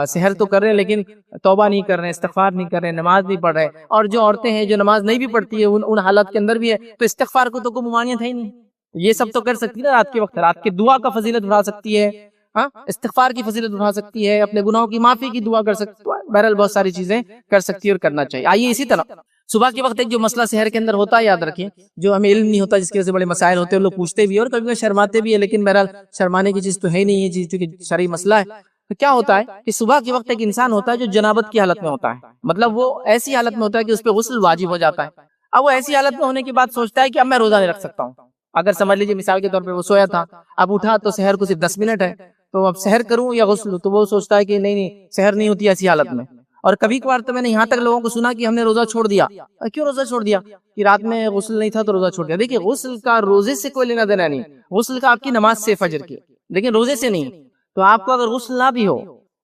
سحر تو کر رہے ہیں لیکن توبہ نہیں کر رہے ہیں، استغفار نہیں کر رہے ہیں، نماز نہیں پڑھ رہے. اور جو عورتیں ہیں جو نماز نہیں بھی پڑھتی ہے ان حالات کے اندر بھی ہے، تو استغفار کو تو کوئی ممانعت ہے ہی نہیں. یہ سب تو کر سکتی ہے نا رات کے وقت، رات کے دعا کا فضیلت اٹھا سکتی ہے، استغفار کی فضیلت اٹھا سکتی ہے، اپنے گناہوں کی معافی کی دعا کر سکتی ہے. بہرحال بہت ساری چیزیں کر سکتی ہے اور کرنا چاہیے. آئیے اسی طرح صبح کے وقت ایک جو مسئلہ سحر کے اندر ہوتا ہے، یاد رکھیں، جو ہمیں علم نہیں ہوتا، جس کی وجہ سے بڑے مسائل ہوتے ہیں، لوگ پوچھتے بھی ہیں اور کبھی کبھی شرماتے بھی ہیں، لیکن بہرحال شرمانے کی چیز تو ہے ہی نہیں، یہ چیز چونکہ شرعی مسئلہ ہے. تو کیا ہوتا ہے کہ صبح کے وقت ایک انسان ہوتا ہے جو جنابت کی حالت میں ہوتا ہے، مطلب وہ ایسی حالت میں ہوتا ہے کہ اس پہ غسل واجب ہو جاتا ہے. اب وہ ایسی حالت میں ہونے کے بعد سوچتا ہے کہ اب میں روزہ نہیں رکھ سکتا ہوں. اگر سمجھ لیجیے مثال کے طور پہ وہ سویا تھا، اب اٹھا تو سحر کو صرف 10 منٹ ہے، تو اب سحر کروں یا غسل؟ تو وہ سوچتا ہے کہ نہیں سحر نہیں ہوتی ایسی حالت میں. اور کبھی کبھار تو میں نے یہاں تک لوگوں کو سنا کہ ہم نے روزہ چھوڑ دیا. کیوں روزہ چھوڑ دیا؟ کہ رات میں غسل نہیں تھا تو روزہ چھوڑ دیا. دیکھیے غسل کا روزے سے کوئی لینا دینا نہیں، غسل کا آپ کی نماز سے، فجر کی، لیکن روزے سے نہیں. تو آپ کو اگر غسل نہ بھی ہو،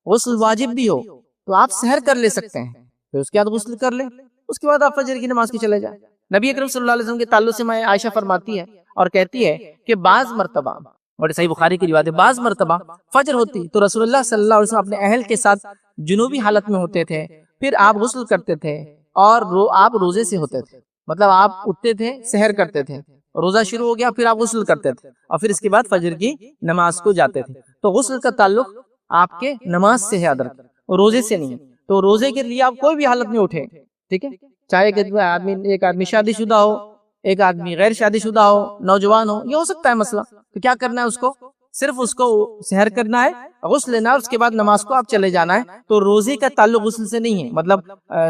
غسل واجب بھی ہو، تو آپ سحر کر لے سکتے ہیں، پھر اس کے بعد غسل کر لیں، اس کے بعد آپ فجر کی نماز کی چلے جائیں. نبی اکرم صلی اللہ علیہ وسلم کے تعلق سے میں عائشہ فرماتی ہے اور کہتی ہے کہ بعض مرتبہ، اور صحیح بخاری کی روایت ہے، بعض مرتبہ فجر ہوتی تو رسول اللہ صلی اللہ علیہ وسلم اپنے اہل کے ساتھ جنوبی حالت میں ہوتے تھے، پھر آپ غسل کرتے تھے اور آپ روزے سے ہوتے تھے. مطلب آپ اٹھتے تھے، سحر کرتے تھے، روزہ شروع ہو گیا، پھر آپ غسل کرتے تھے اور پھر اس کے بعد فجر کی نماز کو جاتے تھے. تو غسل کا تعلق آپ کے نماز سے ہے، ادرک روزے سے نہیں. تو روزے کے لیے آپ کوئی بھی حالت میں اٹھے، ٹھیک ہے، چاہے کہ ایک آدمی شادی شدہ ہو، ایک آدمی غیر شادی شدہ ہو، نوجوان ہو، یہ ہو سکتا ہے مسئلہ. تو کیا کرنا ہے؟ اس کو صرف اس کو سحر کرنا ہے، غسل لینا ہے، اس کے بعد نماز کو آپ چلے جانا ہے. تو روزے کا تعلق غسل سے نہیں ہے. مطلب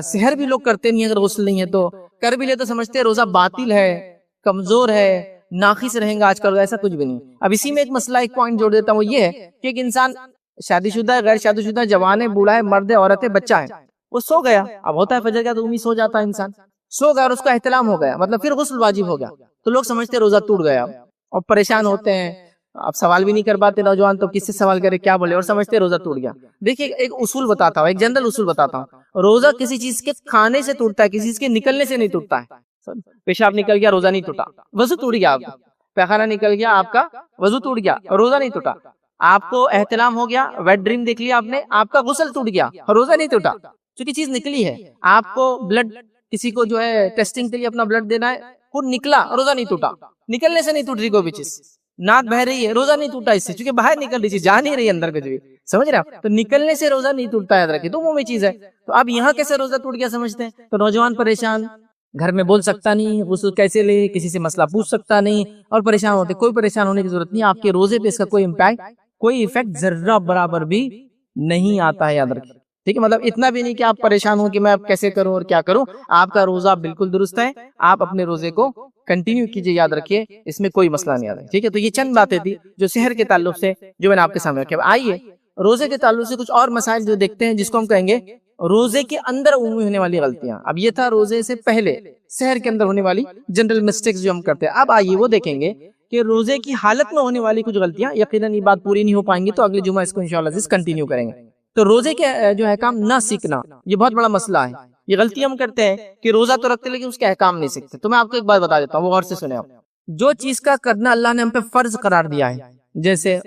سحر بھی لوگ کرتے نہیں، اگر غسل نہیں ہے تو کر بھی لے تو سمجھتے ہیں روزہ باطل ہے، کمزور ہے، ناقص رہیں گا آج کل. ایسا کچھ بھی نہیں. اب اسی میں ایک مسئلہ، ایک پوائنٹ جوڑ دیتا ہوں، وہ یہ ہے کہ ایک انسان شادی شدہ ہے، غیر شادی شدہ، جوان ہے، بوڑھا ہے، مرد ہے، عورت ہے، بچہ ہے، وہ سو گیا. اب ہوتا ہے فجر کا تو سو جاتا ہے انسان، سو گیا اور اس کا احتلام ہو گیا، مطلب پھر غسل واجب ہو گیا. تو لوگ سمجھتے روزہ ٹوٹ گیا اور پریشان ہوتے ہیں. اب سوال بھی نہیں کر پاتے نوجوان، تو کس سے سوال کرے، کیا بولے، اور سمجھتے روزہ ٹوٹ گیا. دیکھیے ایک اصول بتاتا ہوں، ایک جنرل اصول بتاتا ہوں. روزہ کسی چیز کے کھانے سے ٹوٹتا ہے، کسی چیز کے نکلنے سے نہیں ٹوٹتا ہے. پیشاب نکل گیا، روزہ نہیں ٹوٹا، وضو ٹوٹ گیا. آپ کا پیخانہ نکل گیا، آپ کا وضو ٹوٹ گیا، روزہ نہیں ٹوٹا. آپ کو احتلام ہو گیا، ویٹ ڈریم دیکھ لیا آپ نے، آپ کا غسل ٹوٹ گیا، روزہ نہیں ٹوٹا، کیونکہ چیز نکلی ہے. آپ کو بلڈ، کسی کو جو ہے ٹیسٹنگ کے لیے اپنا بلڈ دینا ہے، وہ نکلا، روزہ نہیں ٹوٹا. نکلنے سے نہیں ٹوٹ رہی کوئی بھی چیز. ناک بہ رہی ہے، روزہ نہیں ٹوٹا اس سے، کیونکہ باہر نکل رہی چیز، جا نہیں رہی اندر کچھ بھی. سمجھ رہے ہیں؟ تو نکلنے سے روزہ نہیں ٹوٹتا ہے، رکھے تو وہ چیز ہے. تو اب یہاں کیسے روزہ ٹوٹ گیا سمجھتے ہیں. تو نوجوان پریشان، گھر میں بول سکتا نہیں، غسل کیسے لے، کسی سے مسئلہ پوچھ سکتا نہیں، اور پریشان ہوتے. کوئی پریشان ہونے کی ضرورت نہیں. آپ کے روزے پہ اس کا کوئی امپیکٹ، کوئی ایفیکٹ ذرہ برابر بھی نہیں آتا ہے، یاد رکھیں. ٹھیک ہے، مطلب اتنا بھی نہیں کہ آپ پریشان ہوں کہ میں اب کیسے کروں اور کیا کروں. آپ کا روزہ بالکل درست ہے، آپ اپنے روزے کو کنٹینیو کیجئے، یاد رکھیے اس میں کوئی مسئلہ نہیں آتا. ٹھیک ہے، تو یہ چند باتیں تھی جو سحر کے تعلق سے جو میں نے آپ کے سامنے رکھی. آئیے روزے کے تعلق سے کچھ اور مسائل جو دیکھتے ہیں، جس کو ہم کہیں گے روزے کے اندر عمومی ہونے والی غلطیاں. اب یہ تھا روزے سے پہلے سحر کے اندر ہونے والی جنرل مسٹیکس جو ہم کرتے ہیں. اب آئیے وہ دیکھیں گے کہ روزے کی حالت میں ہونے والی کچھ غلطیاں. یقیناً یہ بات پوری نہیں ہو پائیں گی، تو اگلے جمعہ اس کو انشاءاللہ کنٹینیو کریں گے. تو روزے کے جو احکام نہ سیکھنا، یہ بہت بڑا مسئلہ ہے. یہ غلطی ہم کرتے ہیں کہ روزہ تو رکھتے لیکن اس کے احکام نہیں سیکھتے. تو میں آپ کو ایک بات بتا دیتا ہوں، وہ غور سے سنیں. آپ جو چیز کا کرنا اللہ نے ہم پہ فرض قرار دیا ہے، جیسے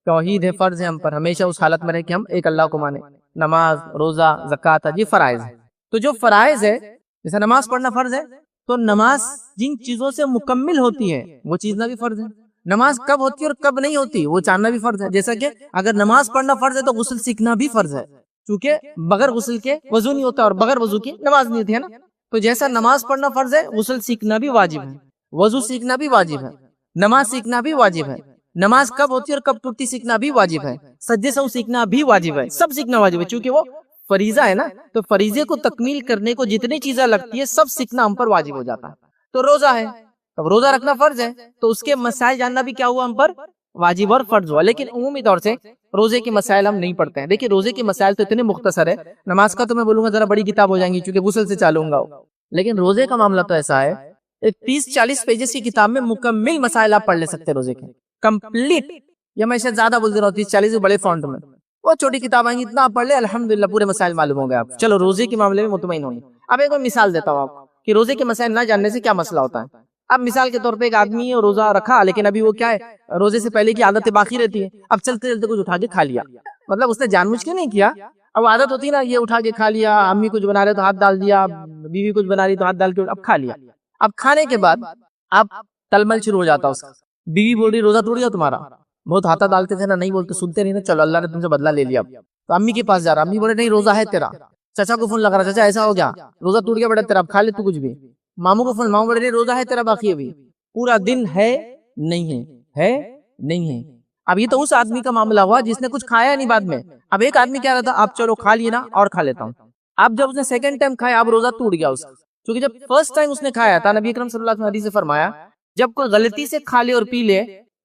توحید ہے، فرض ہے ہم پر، ہمیشہ اس حالت میں رہے کہ ہم ایک اللہ کو مانیں. نماز، روزہ، زکوٰۃ، یہ فرائض ہے. تو جو فرائض ہے، جیسے نماز پڑھنا فرض ہے، تو نماز جن چیزوں سے مکمل ہوتی ہے وہ چیز نہ بھی فرض ہے. نماز کب ہوتی ہے اور کب نہیں ہوتی وہ جاننا بھی فرض ہے. جیسا کہ اگر نماز پڑھنا فرض ہے تو غسل سیکھنا بھی فرض ہے. چونکہ بغیر غسل کے وضو نہیں ہوتا اور بغیر وضو کی نماز نہیں ہوتی ہے نا. تو جیسا نماز پڑھنا فرض ہے، غسل سیکھنا بھی واجب ہے، وضو سیکھنا بھی واجب ہے، نماز سیکھنا بھی واجب ہے، نماز کب ہوتی ہے اور کب ٹوٹتی سیکھنا بھی واجب ہے، سجدے سہو سیکھنا بھی واجب ہے، سب سیکھنا واجب ہے چونکہ وہ فریضہ ہے نا. تو فریضے کو تکمیل کرنے کو جتنی چیزیں لگتی ہے سب سیکھنا ہم پر واجب ہو جاتا ہے. تو روزہ ہے، اب روزہ رکھنا فرض ہے تو اس کے مسائل جاننا بھی کیا ہوا ہم پر واجب اور فرض ہوا. لیکن عمومی طور سے روزے کے مسائل ہم نہیں پڑھتے ہیں. دیکھیے روزے کے مسائل تو اتنے مختصر ہے، نماز کا تو میں بولوں گا ذرا بڑی کتاب ہو جائیں گی چونکہ غسل سے چالوں گا، لیکن روزے کا معاملہ تو ایسا ہے 30-40 پیجز کی کتاب میں مکمل مسائل آپ پڑھ لے سکتے ہیں روزے کے کمپلیٹ. یا میں شاید زیادہ بول دے رہا ہوں 30-40 بڑے فونٹ میں، وہ چھوٹی کتاب آئیں گی اتنا آپ پڑھ لے الحمدللہ پورے مسائل معلوم ہو گئے آپ. چلو روزے کے معاملے میں مطمئن ہوں گے. اب ایک مثال دیتا ہوں آپ کہ روزے کے مسائل نہ جاننے سے کیا مسئلہ ہوتا ہے. اب مثال کے طور پہ ایک آدمی ہے روزہ رکھا لیکن ابھی وہ کیا ہے روزے سے پہلے کی عادتیں باقی رہتی ہے. اب چلتے چلتے کچھ اٹھا کے کھا لیا، مطلب اس نے جان بوجھ کے نہیں کیا، اب عادت ہوتی ہے نا یہ اٹھا کے کھا لیا، امی کچھ بنا رہے تو ہاتھ ڈال دیا، بیوی کچھ بنا رہی تو ہاتھ ڈال کے اب کھا لیا. اب کھانے کے بعد اب تلمل شروع ہو جاتا اس کا، بیوی بول رہی روزہ ٹوٹ گیا تمہارا، بہت ہاتھا ڈالتے تھے نا، نہیں بولتے سنتے نہیں نا، چلو اللہ نے تم سے بدلہ لے لیا. تو امی کے پاس جا رہا، امی بولے نہیں روزہ ہے تیرا. چچا کو فون لگا رہا، چچا ایسا ہو گیا روزہ ٹوٹ گیا بیٹا تیرا، اب کھا لے تو کچھ بھی. ماموں کو فون، ماموں بولے نہیں روزہ ہے تیرا باقی ابھی، پورا دن ہے نہیں ہے نہیں ہے. اب یہ تو اس آدمی کا معاملہ ہوا جس نے کچھ کھایا نہیں بعد میں. اب ایک آدمی کہہ رہا تھا اب چلو کھا لیے نا اور کھا لیتا ہوں. اب جب اس نے سیکنڈ ٹائم کھایا اب روزہ ٹوٹ گیا اس کا، کیونکہ جب فرسٹ ٹائم اس نے کھایا تھا نبی اکرم صلی اللہ علیہ وسلم حدیث سے فرمایا جب کوئی غلطی سے کھا لے اور پی لے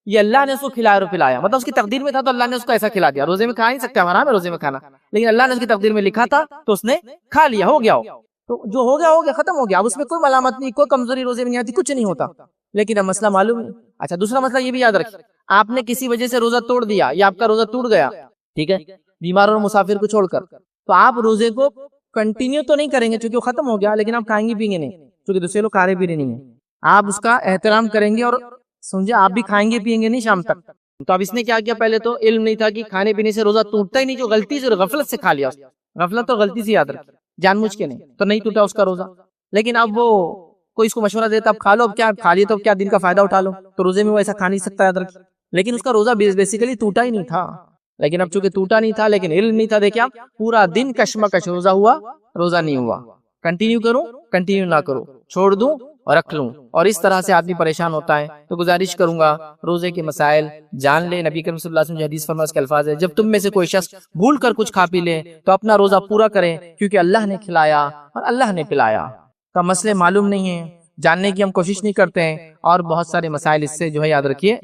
یہ اللہ نے اس کو کھلایا اور پلایا، مطلب اس کی تقدیر میں تھا تو اللہ نے اس کو ایسا کھلا دیا. روزے میں کھا نہیں سکتے، حرام ہے روزے میں کھانا، لیکن اللہ نے اس کی تقدیر میں لکھا تھا تو اس نے کھا لیا، ہو گیا ہو. تو جو ہو گیا ہو گیا، ختم ہو گیا. اب اس میں کوئی ملامت نہیں، کوئی کمزوری روزے میں نہیں آتی، کچھ نہیں ہوتا. لیکن اب مسئلہ معلوم ہے. اچھا دوسرا مسئلہ یہ بھی یاد رکھیں، آپ نے کسی وجہ سے روزہ توڑ دیا یا آپ کا روزہ ٹوٹ گیا، ٹھیک ہے، بیمار اور مسافر کو چھوڑ کر، تو آپ روزے کو کنٹینیو تو نہیں کریں گے چونکہ وہ ختم ہو گیا، لیکن آپ کھائیں گے پیئیں گے نہیں کیونکہ دوسرے لوگ کھا رہے پی رہے نہیں ہیں. آپ اس کا احترام کریں گے اور سمجھے آپ بھی کھائیں گے پیئیں گے نہیں شام تک. تو اب اس نے کیا کیا، پہلے تو علم نہیں تھا کہ کھانے پینے سے روزہ ٹوٹتا ہی نہیں، جو غلطی سے غفلت سے کھا لیا، غفلت اور غلطی سے یاد رکھ، جان مجھ کے نہیں، تو نہیں ٹوٹا اس کا روزہ. لیکن اب وہ کوئی اس کو مشورہ دیتا اب کھا لو، اب کیا کھا لیے تو اب کیا دن کا فائدہ اٹھا لو، تو روزے میں وہ ایسا کھا نہیں سکتا یاد رکھ. لیکن اس کا روزہ بیسیکلی ٹوٹا ہی نہیں تھا، لیکن اب چونکہ ٹوٹا نہیں تھا لیکن علم نہیں تھا، دیکھیں آپ پورا دن کشمکش، روزہ ہوا روزہ نہیں ہوا، کنٹینیو کروں کنٹینیو نہ کروں، چھوڑ دوں اور رکھ لوں، اور اس طرح سے آدمی پریشان ہوتا ہے. تو گزارش کروں گا روزے کے مسائل جان لے. نبی کریم صلی اللہ علیہ وسلم حدیث فرمایا کے الفاظ ہے جب تم میں سے کوئی شخص بھول کر کچھ کھا پی لے تو اپنا روزہ پورا کریں کیونکہ اللہ نے کھلایا اور اللہ نے پلایا. تو مسئلے معلوم نہیں ہیں، جاننے کی ہم کوشش نہیں کرتے ہیں اور بہت سارے مسائل اس سے جو ہے یاد رکھیے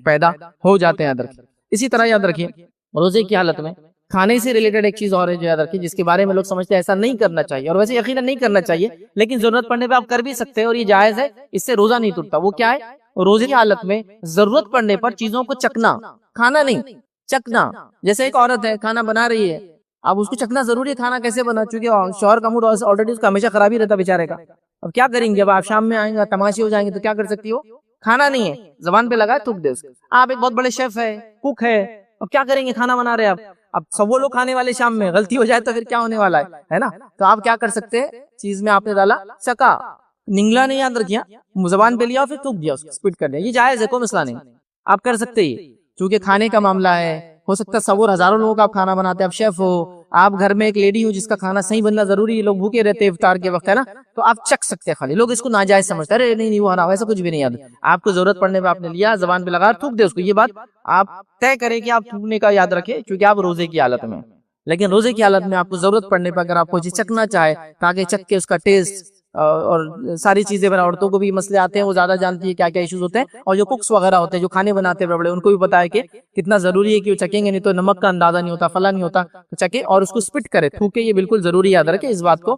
پیدا ہو جاتے ہیں. یاد رکھیے اسی طرح یاد رکھیے روزے کی حالت میں کھانے سے ریلیٹڈ ایک چیز اور ہے جو یاد رکھیے جس کے بارے میں لوگ سمجھتے ہیں ایسا نہیں کرنا چاہیے، اور ویسے یقیناً نہیں کرنا چاہیے، لیکن ضرورت پڑنے پہ آپ کر بھی سکتے ہیں اور یہ جائز ہے، اس سے روزہ نہیں ٹوٹتا. وہ کیا ہے، روزے کی حالت میں ضرورت پڑنے پر چیزوں کو چکنا، کھانا نہیں چکنا. جیسے ایک عورت ہے کھانا بنا رہی ہے، اب اس کو چکنا ضروری ہے، کھانا کیسے بنا، چونکہ شوہر کا موڈ آلریڈی اس کا ہمیشہ خراب ہی رہتا بیچارے کا. اب کیا کریں گے، اب آپ شام میں آئیں گے تماشے ہو جائیں گے تو کیا کر سکتی ہو، کھانا نہیں ہے زبان پہ لگا تھوک دے اس کو. آپ ایک بہت بڑے شیف ہے، کوک ہے، اب کیا کریں گے، کھانا بنا رہے آپ، اب سب وہ لوگ کھانے والے شام میں، غلطی ہو جائے تو پھر کیا ہونے والا ہے نا. تو آپ کیا کر سکتے ہیں، چیز میں آپ نے ڈالا چکا، نگلا نہیں یاد رکھیا، زبان پہ لیا پھر تھوک دیا اس کو، اسپٹ کر دیا، یہ جائز ہے، کوئی مسئلہ نہیں، آپ کر سکتے ہی. چونکہ کھانے کا معاملہ ہے، ہو سکتا ہے سو ہزاروں لوگوں کا آپ کھانا بناتے ہیں، آپ شیف ہو، آپ گھر میں ایک لیڈی ہو جس کا کھانا صحیح بننا ضروری ہے، لوگ بھوکے رہتے ہیں افطار کے وقت ہے نا، تو آپ چک سکتے ہیں. خالی لوگ اس کو ناجائز سمجھتے ہیں، ارے نہیں وہ حرام، ایسا کچھ بھی نہیں. یاد آپ کو ضرورت پڑنے پہ آپ نے لیا، زبان پہ لگا تھوک دے اس کو، یہ بات آپ طے کریں کہ آپ تھوکنے کا یاد رکھیں کیونکہ آپ روزے کی حالت میں. لیکن روزے کی حالت میں آپ کو ضرورت پڑنے پر اگر آپ کو چکنا چاہے تاکہ چک کے اس کا ٹیسٹ اور ساری چیزیں بنا، عورتوں کو بھی مسئلے آتے ہیں، وہ زیادہ جانتی ہے کیا کیا ایشوز ہوتے ہیں، اور جو کوکس وغیرہ ہوتے ہیں جو کھانے بناتے ہیں بڑے ان کو بھی پتا ہے کہ کتنا ضروری ہے کہ وہ چکیں گے نہیں تو نمک کا اندازہ نہیں ہوتا، فلا نہیں ہوتا، تو چکے اور اس کو اسپٹ کرے تھوکے، یہ بالکل ضروری یاد رکھے. اس بات کو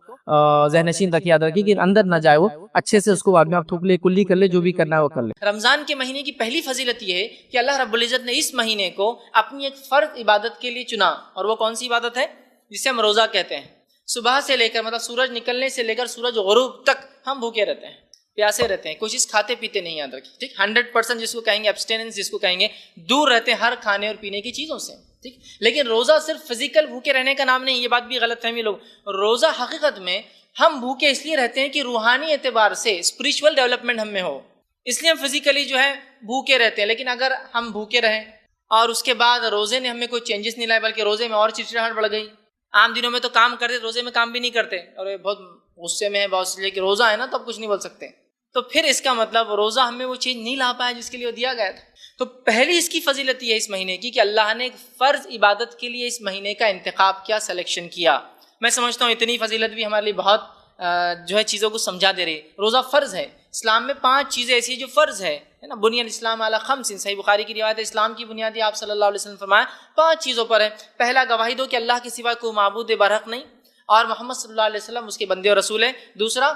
ذہن نشین رکھے، یاد رکھے کہ اندر نہ جائے، وہ اچھے سے اس کو بعد میں آپ تھوک لے، کلی کر لے، جو بھی کرنا ہے وہ کر لے. رمضان کے مہینے کی پہلی فضیلت یہ ہے کہ اللہ رب العزت نے اس مہینے کو اپنی ایک فرض عبادت کے لیے چنا، اور وہ کون سی عبادت ہے، جسے ہم روزہ کہتے ہیں. صبح سے لے کر مطلب سورج نکلنے سے لے کر سورج غروب تک ہم بھوکے رہتے ہیں، پیاسے رہتے ہیں، کوئی چیز کھاتے پیتے نہیں، یاد رکھیں ٹھیک. 100% جس کو کہیں گے ایبسٹیننس، جس کو کہیں گے دور رہتے ہیں ہر کھانے اور پینے کی چیزوں سے ٹھیک. لیکن روزہ صرف فزیکل بھوکے رہنے کا نام نہیں، یہ بات بھی غلط فہمی لوگ. روزہ حقیقت میں ہم بھوکے اس لیے رہتے ہیں کہ روحانی اعتبار سے اسپرچول ڈیولپمنٹ ہم میں ہو، اس لیے ہم فزیکلی جو ہے بھوکے رہتے ہیں. لیکن اگر ہم بھوکے رہیں اور اس کے بعد روزے نے ہمیں کوئی چینجز نہیں لائے بلکہ روزے میں اور چڑچڑاہٹ بڑھ گئی، عام دنوں میں تو کام کرتے، روزے میں کام بھی نہیں کرتے، اور یہ بہت غصے میں ہے بہت سے، لیکن روزہ ہے نا تو اب کچھ نہیں بول سکتے. تو پھر اس کا مطلب روزہ ہمیں وہ چیز نہیں لا پایا جس کے لیے وہ دیا گیا تھا. تو پہلی اس کی فضیلت یہ ہے اس مہینے کی کہ اللہ نے ایک فرض عبادت کے لیے اس مہینے کا انتخاب کیا، سلیکشن کیا. میں سمجھتا ہوں اتنی فضیلت بھی ہمارے لیے بہت جو ہے چیزوں کو سمجھا دے رہی ہے. روزہ فرض ہے. اسلام میں 5 چیزیں ایسی ہیں جو فرض ہے نا. بنی الاسلام علی 5، صحیح بخاری کی روایت ہے. اسلام کی بنیادی آپ صلی اللہ علیہ وسلم فرمایا 5 چیزوں پر ہے. پہلا، گواہی دو کہ اللہ کے سوا کوئی معبود برحق نہیں اور محمد صلی اللہ علیہ وسلم اس کے بندے اور رسول ہیں. دوسرا،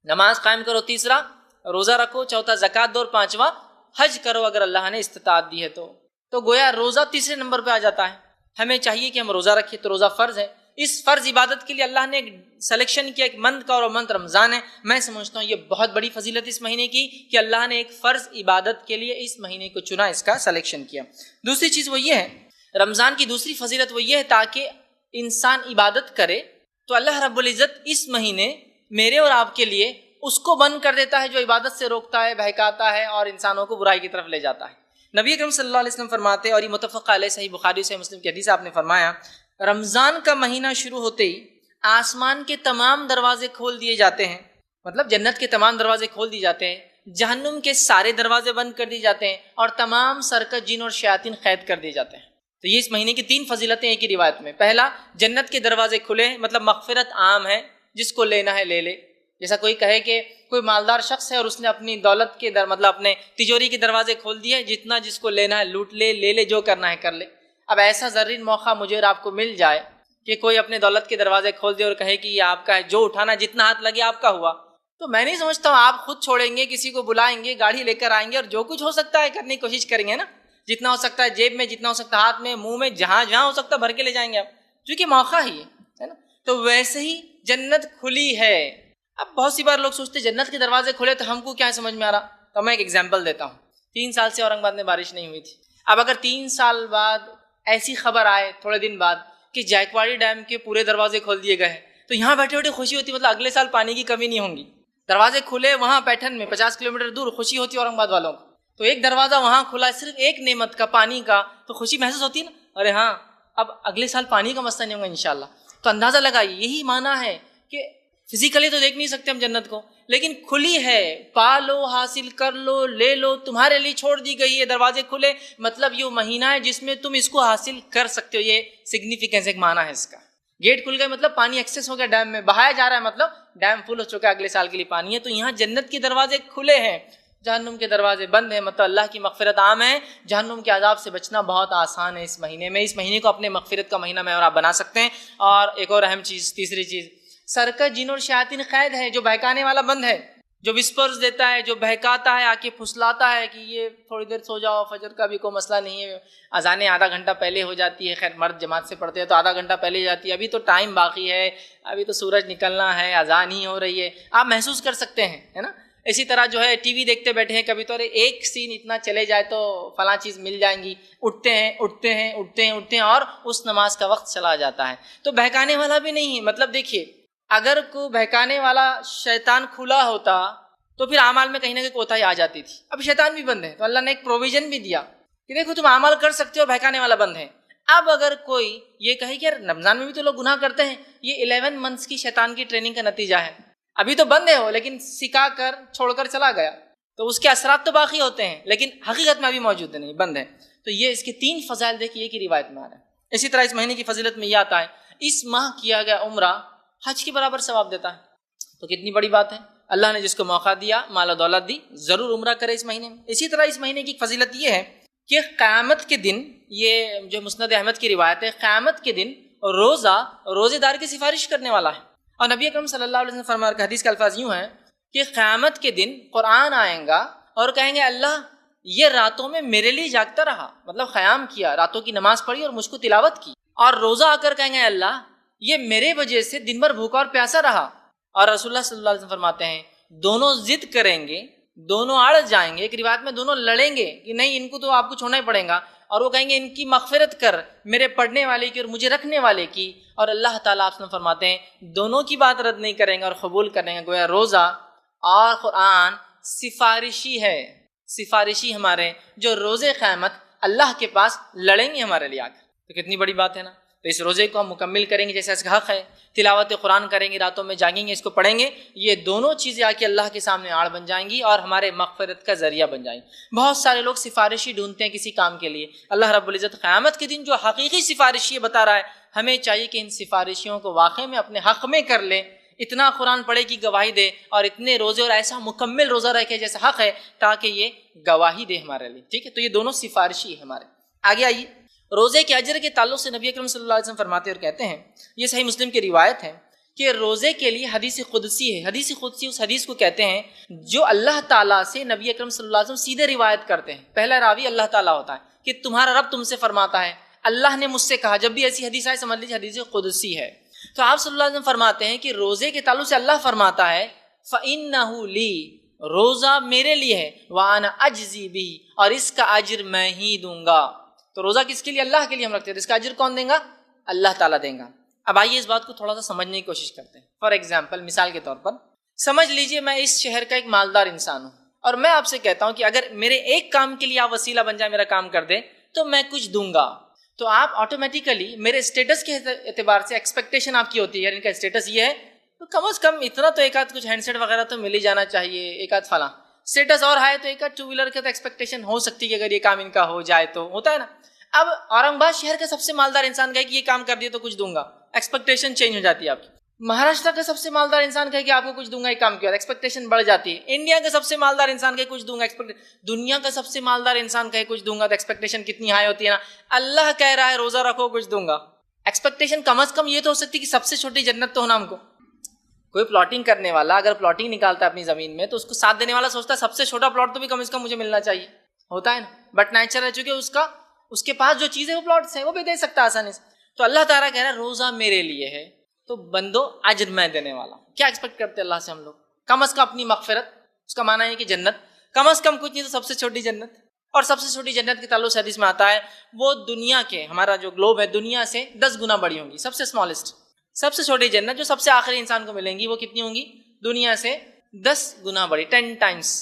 نماز قائم کرو. تیسرا، روزہ رکھو. چوتھا، زکوٰۃ دو. اور 5واں، حج کرو اگر اللہ نے استطاعت دی ہے تو گویا روزہ تیسرے نمبر پہ آ جاتا ہے. ہمیں چاہیے کہ ہم روزہ رکھیں، تو روزہ فرض ہے. اس فرض عبادت کے لیے اللہ نے ایک سلیکشن کیا، ایک منتھ کا، اور وہ منتھ رمضان ہے. میں سمجھتا ہوں یہ بہت بڑی فضیلت اس مہینے کی کہ اللہ نے ایک فرض عبادت کے لیے اس مہینے کو چنا، اس کا سلیکشن کیا. دوسری چیز وہ یہ ہے، رمضان کی دوسری فضیلت وہ یہ ہے تاکہ انسان عبادت کرے تو اللہ رب العزت اس مہینے میرے اور آپ کے لیے اس کو بند کر دیتا ہے جو عبادت سے روکتا ہے، بہکاتا ہے اور انسانوں کو برائی کی طرف لے جاتا ہے. نبی اکرم صلی اللہ علیہ وسلم فرماتے، اور یہ متفق علیہ، صحیح بخاری سے مسلم کی حدیث، آپ نے فرمایا رمضان کا مہینہ شروع ہوتے ہی آسمان کے تمام دروازے کھول دیے جاتے ہیں. مطلب جنت کے تمام دروازے کھول دیے جاتے ہیں، جہنم کے سارے دروازے بند کر دیے جاتے ہیں، اور تمام سرکش جن اور شیاطین قید کر دیے جاتے ہیں. تو یہ اس مہینے کی 3 فضیلتیں ایک ہی روایت میں. پہلا، جنت کے دروازے کھلے ہیں، مطلب مغفرت عام ہے، جس کو لینا ہے لے لے. جیسا کوئی کہے کہ کوئی مالدار شخص ہے اور اس نے اپنی دولت کے مطلب اپنے تجوری کے دروازے کھول دیے، جتنا جس کو لینا ہے لوٹ لے، لے لے، جو کرنا ہے کر لے. اب ایسا زرین موقع مجھے اور آپ کو مل جائے کہ کوئی اپنے دولت کے دروازے کھول دے اور کہے کہ یہ آپ کا ہے، جو اٹھانا جتنا ہاتھ لگے آپ کا ہوا، تو میں نہیں سمجھتا ہوں آپ خود چھوڑیں گے، کسی کو بلائیں گے، گاڑی لے کر آئیں گے اور جو کچھ ہو سکتا ہے کرنے کی کوشش کریں گے نا. جتنا ہو سکتا ہے جیب میں، جتنا ہو سکتا ہے ہاتھ میں، منہ میں، جہاں جہاں ہو سکتا ہے بھر کے لے جائیں گے آپ، کیونکہ موقع ہی ہے نا. تو ویسے ہی جنت کھلی ہے. اب بہت سی بار لوگ سوچتے جنت کے دروازے کھلے تو ہم کو کیا سمجھ میں آ رہا. تو میں ایک ایگزامپل دیتا ہوں. 3 سال سے اورنگ آباد میں بارش نہیں ہوئی تھی. اب اگر 3 سال بعد ایسی خبر آئے تھوڑے دن بعد کہ جائکواڑی ڈیم کے پورے دروازے کھول دیے گئے تو یہاں بیٹھے بیٹھے خوشی ہوتی، مطلب اگلے سال پانی کی کمی نہیں ہوں گی. دروازے کھلے وہاں پیٹھن میں 50 کلومیٹر دور، خوشی ہوتی اورنگ آباد والوں کو. تو ایک دروازہ وہاں کھلا، صرف ایک نعمت کا، پانی کا، تو خوشی محسوس ہوتی ہے نا. ارے ہاں، اب اگلے سال پانی کا مسئلہ نہیں ہوگا انشاءاللہ. تو اندازہ لگائیے، یہی معنی ہے کہ فزیکلی تو دیکھ نہیں سکتے ہم جنت کو، لیکن کھلی ہے، پا لو، حاصل کر لو، لے لو، تمہارے لیے چھوڑ دی گئی ہے. دروازے کھلے، مطلب یہ مہینہ ہے جس میں تم اس کو حاصل کر سکتے ہو. یہ سگنیفیکینس، ایک معنی ہے اس کا. گیٹ کھل گئے مطلب پانی ایکسیس ہو گیا، ڈیم میں بہایا جا رہا ہے، مطلب ڈیم فل ہو چکا ہے، اگلے سال کے لیے پانی ہے. تو یہاں جنت کے دروازے کھلے ہیں، جہنم کے دروازے بند ہیں، مطلب اللہ کی مغفرت عام ہے. جہنم کے عذاب سے بچنا بہت آسان ہے اس مہینے میں. اس مہینے کو اپنے مغفرت کا مہینہ میں اور آپ بنا سکتے ہیں. اور ایک اور اہم چیز، تیسری چیز، سرکش جن اور شیاطین قید ہے. جو بہکانے والا بند ہے، جو وسپرز دیتا ہے، جو بہکاتا ہے، آ کے پھسلاتا ہے کہ یہ تھوڑی دیر سو جاؤ، فجر کا بھی کوئی مسئلہ نہیں ہے، اذانیں آدھا گھنٹہ پہلے ہو جاتی ہے. خیر مرد جماعت سے پڑھتے ہیں تو آدھا گھنٹہ پہلے ہو جاتی ہے، ابھی تو ٹائم باقی ہے، ابھی تو سورج نکلنا ہے، اذان ہی ہو رہی ہے. آپ محسوس کر سکتے ہیں، ہے نا. اسی طرح جو ہے ٹی وی دیکھتے بیٹھے ہیں، کبھی تو ارے ایک سین اتنا چلے جائے تو فلاں چیز مل جائیں گی، اٹھتے ہیں اور اس نماز کا وقت چلا جاتا ہے. تو بہکانے والا بھی نہیں ہے. مطلب دیکھیے، اگر کوئی بہکانے والا شیطان کھلا ہوتا تو پھر اعمال میں کہیں نہ کہیں کوتاہی آ جاتی تھی. اب شیطان بھی بند ہے تو اللہ نے ایک پروویژن بھی دیا کہ دیکھو تم اعمال کر سکتے ہو، بہکانے والا بند ہے. اب اگر کوئی یہ کہے کہ رمضان میں بھی تو لوگ گناہ کرتے ہیں، یہ 11 منتھس کی شیطان کی ٹریننگ کا نتیجہ ہے. ابھی تو بند ہے وہ، لیکن سکھا کر چھوڑ کر چلا گیا تو اس کے اثرات تو باقی ہوتے ہیں، لیکن حقیقت میں ابھی موجود نہیں، بند ہے. تو یہ اس کے 3 فضائل دیکھیے ایک ہی روایت میں آ رہا ہے. اسی طرح اس مہینے کی فضیلت میں یہ آتا ہے، اس ماہ کیا گیا عمرہ حج کے برابر ثواب دیتا ہے. تو کتنی بڑی بات ہے. اللہ نے جس کو موقع دیا، مال و دولت دی، ضرور عمرہ کرے اس مہینے میں. اسی طرح اس مہینے کی فضیلت یہ ہے کہ قیامت کے دن، یہ جو مسند احمد کی روایت ہے، قیامت کے دن روزے دار کی سفارش کرنے والا ہے. اور نبی اکرم صلی اللہ علیہ وسلم فرمایا کہ حدیث کے الفاظ یوں ہیں کہ قیامت کے دن قرآن آئیں گا اور کہیں گے اللہ یہ راتوں میں میرے لیے جاگتا رہا، مطلب قیام کیا، راتوں کی نماز پڑھی اور مجھ کو تلاوت کی. اور روزہ آ کر کہیں گے اللہ یہ میرے وجہ سے دن بھر بھوکا اور پیاسا رہا. اور رسول اللہ صلی اللہ علیہ وسلم فرماتے ہیں دونوں ضد کریں گے، دونوں اڑ جائیں گے. ایک روایت میں دونوں لڑیں گے کہ نہیں ان کو تو آپ کو چھوڑنا ہی پڑے گا، اور وہ کہیں گے ان کی مغفرت کر، میرے پڑھنے والے کی اور مجھے رکھنے والے کی. اور اللہ تعالیٰ آپ سے فرماتے ہیں دونوں کی بات رد نہیں کریں گے اور قبول کریں گے. گویا روزہ اور قرآن سفارشی ہے، سفارشی ہمارے جو روزے قیامت اللہ کے پاس لڑیں گے ہمارے لیے آ کر. تو کتنی بڑی بات ہے نا. تو اس روزے کو ہم مکمل کریں گے جیسا اس کا حق ہے، تلاوت قرآن کریں گے، راتوں میں جاگیں گے، اس کو پڑھیں گے، یہ دونوں چیزیں آ کے اللہ کے سامنے آڑ بن جائیں گی اور ہمارے مغفرت کا ذریعہ بن جائیں گی۔ بہت سارے لوگ سفارشی ڈھونڈتے ہیں کسی کام کے لیے، اللہ رب العزت قیامت کے دن جو حقیقی سفارشی بتا رہا ہے، ہمیں چاہیے کہ ان سفارشیوں کو واقعی میں اپنے حق میں کر لیں، اتنا قرآن پڑھے کی گواہی دے اور اتنے روزے اور ایسا مکمل روزہ رکھے جیسا حق ہے تاکہ یہ گواہی دے ہمارے لیے، ٹھیک ہے؟ تو یہ دونوں سفارشی ہے ہمارے۔ آگے آئیے، روزے کے اجر کے تعلق سے نبی اکرم صلی اللہ علیہ وسلم فرماتے اور کہتے ہیں، یہ صحیح مسلم کی روایت ہے کہ روزے کے لیے حدیث قدسی ہے۔ حدیث قدسی اس حدیث کو کہتے ہیں جو اللہ تعالیٰ سے نبی اکرم صلی اللہ علیہ وسلم سیدھے روایت کرتے ہیں۔ پہلا راوی اللہ تعالیٰ ہوتا ہے کہ تمہارا رب تم سے فرماتا ہے، اللہ نے مجھ سے کہا۔ جب بھی ایسی حدیث آئے سمجھ لیجیے حدیث قدسی ہے۔ تو آپ صلی اللہ علیہ وسلم فرماتے ہیں کہ روزے کے تعلق سے اللہ فرماتا ہے فَإِنَّهُ لِي، روزہ میرے لیے ہے، وَأَنَا أَجْزِي بِهِ، اور اس کا اجر میں ہی دوں گا۔ تو روزہ کس کے لیے؟ اللہ کے لیے ہم رکھتے ہیں، اس کا اجر کون دیں گا؟ اللہ تعالیٰ دیں گا۔ اب آئیے اس بات کو تھوڑا سا سمجھنے کی کوشش کرتے ہیں۔ فار ایگزامپل، مثال کے طور پر سمجھ لیجئے میں اس شہر کا ایک مالدار انسان ہوں اور میں آپ سے کہتا ہوں کہ اگر میرے ایک کام کے لیے آپ وسیلہ بن جائے، میرا کام کر دے تو میں کچھ دوں گا۔ تو آپ آٹومیٹیکلی میرے اسٹیٹس کے اعتبار سے ایکسپیکٹیشن آپ کی ہوتی ہے، یعنی ان کا اسٹیٹس یہ ہے تو کم از کم اتنا تو ایک آدھ کچھ ہینڈ سیٹ وغیرہ تو مل ہی جانا چاہیے، ایک آدھ فلاں اسٹیٹس اور ہے تو ایک آدھ ٹو ویلر کا تو ایکسپیکٹیشن ہو سکتی ہے کہ اگر یہ کام ان کا ہو جائے تو ہوتا ہے نا۔ اب اورنگ آباد شہر کا سب سے مالدار انسان کہے کہ یہ کام کر دیے تو کچھ دوں گا، ایکسپیکٹیشن چینج ہو جاتی ہے آپ کی۔ مہاراشٹر کا سب سے مالدار انسان کہے کہ آپ کو کچھ دوں گا ایک کام کیا، ایکسپیکٹیشن بڑھ جاتی ہے۔ انڈیا کا سب سے مالدار انسان کہے کچھ دوں گا، دنیا کا سب سے مالدار انسان کہے کچھ دوں گا تو ایکسپیکٹیشن کتنی ہائی ہوتی ہے نا۔ اللہ کہہ رہا ہے روزہ رکھو کچھ دوں گا، ایکسپیکٹیشن کم از کم یہ تو ہو سکتی کہ سب سے چھوٹی جنت تو ہونا ہم کو۔ کوئی پلاٹنگ کرنے والا اگر پلاٹنگ نکالتا ہے اپنی زمین میں تو اس کو ساتھ دینے والا سوچتا ہے سب سے چھوٹا پلاٹ تو بھی کم از کم مجھے ملنا چاہیے، ہوتا ہے نا۔ بٹ نیچر ہے چونکہ اس کے پاس جو چیز ہے وہ پلاٹس ہیں، وہ بھی دے سکتا ہے آسانی سے۔ تو اللہ تعالیٰ کہہ رہا ہے روزہ میرے لیے ہے تو بندو اجر میں دینے والا۔ کیا ایکسپیکٹ کرتے اللہ سے ہم لوگ؟ کم از کم اپنی مغفرت، اس کا معنی ہے کہ جنت، کم از کم کچھ نہیں تو سب سے چھوٹی جنت۔ اور سب سے چھوٹی جنت کے تعلق سے حدیث میں آتا ہے وہ دنیا کے، ہمارا جو گلوب ہے دنیا سے 10 گنا بڑی ہوں گی۔ سب سے اسمالسٹ، سب سے چھوٹی جنت جو سب سے آخری انسان کو ملیں گی وہ کتنی ہوں گی؟ دنیا سے 10 گنا بڑی، 10 ٹائمس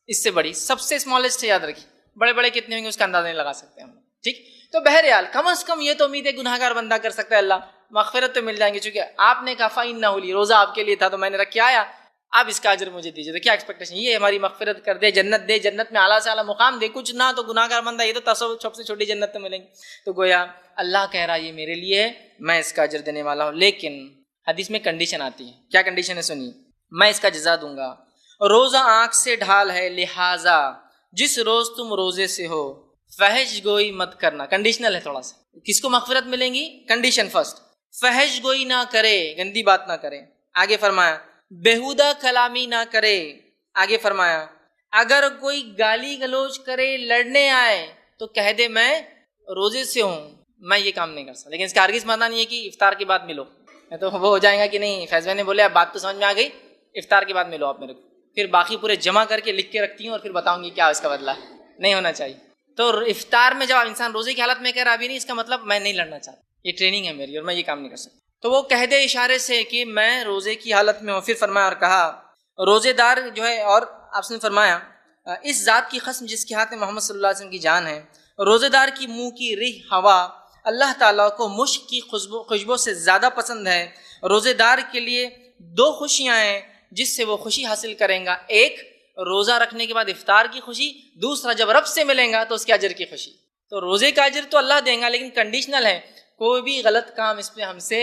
اس سے بڑی۔ سب سے اسمالسٹ ہے، یاد رکھیے۔ بڑے بڑے کتنے ہوں گے اس کا اندازہ نہیں لگا سکتے ہم، ٹھیک؟ تو بہرحال کم از کم یہ تو امید ہے گناہ گار بندہ کر سکتا ہے، اللہ مغفرت تو مل جائیں گے، چونکہ آپ نے کہا فَإِنَّهُ لِي، روزہ آپ کے لیے تھا تو میں نے رکھ کے آیا، آپ اس کا اجر مجھے دیجیے۔ تو کیا ایکسپیکٹیشن؟ یہ ہماری مغفرت کر دے، جنت دے، جنت میں اعلیٰ سے اعلیٰ مقام دے، کچھ نہ تو گناہ گار بندہ یہ تو تصور سب سے چھوٹی جنت تو ملیں گی۔ تو گویا اللہ کہہ رہا ہے یہ میرے لیے ہے، میں اس کا اجر دینے والا ہوں، لیکن حدیث میں کنڈیشن آتی ہے۔ کیا کنڈیشن ہے سنیے، میں اس کا جزا دوں گا۔ روزہ آنکھ سے ڈھال ہے، لہٰذا جس روز تم روزے سے ہو فحش گوئی مت کرنا۔ کنڈیشنل ہے تھوڑا سا، کس کو مغفرت ملیں گی؟ کنڈیشن فرسٹ، فحش گوئی نہ کرے، گندی بات نہ کرے۔ آگے فرمایا بےہودہ کلامی نہ کرے۔ آگے فرمایا اگر کوئی گالی گلوچ کرے، لڑنے آئے تو کہہ دے میں روزے سے ہوں، میں یہ کام نہیں کر سکتا۔ لیکن اس کا ہرگز معنی نہیں ہے کہ افطار کے بعد ملو، تو وہ ہو جائے گا کہ نہیں فیض بھائی نے بولے اب بات تو سمجھ میں آ گئی، افطار کے بعد ملو آپ میرے کو، پھر باقی پورے جمع کر کے لکھ کے رکھتی ہوں اور پھر بتاؤں گی کیا اس کا بدلہ ہے۔ نہیں ہونا چاہیے۔ تو افطار میں جب انسان روزے کی حالت میں کہہ رہا ابھی نہیں، اس کا مطلب میں نہیں لڑنا چاہتا، یہ ٹریننگ ہے میری اور میں یہ کام نہیں کر سکتا۔ تو وہ کہہ دے اشارے سے کہ میں روزے کی حالت میں ہوں۔ پھر فرمایا اور کہا روزے دار جو ہے، اور آپ نے فرمایا اس ذات کی قسم جس کے ہاتھ میں محمد صلی اللہ علیہ وسلم کی جان ہے، روزے دار کی منہ کی رہ ہوا اللہ تعالیٰ کو مشک کی خوشبو سے زیادہ پسند ہے۔ روزے دار کے لیے 2 خوشیاں ہیں جس سے وہ خوشی حاصل کریں گا، ایک روزہ رکھنے کے بعد افطار کی خوشی، دوسرا جب رب سے ملیں گا تو اس کے اجر کی خوشی۔ تو روزے کا اجر تو اللہ دیں گا لیکن کنڈیشنل ہے، کوئی بھی غلط کام اس پہ ہم سے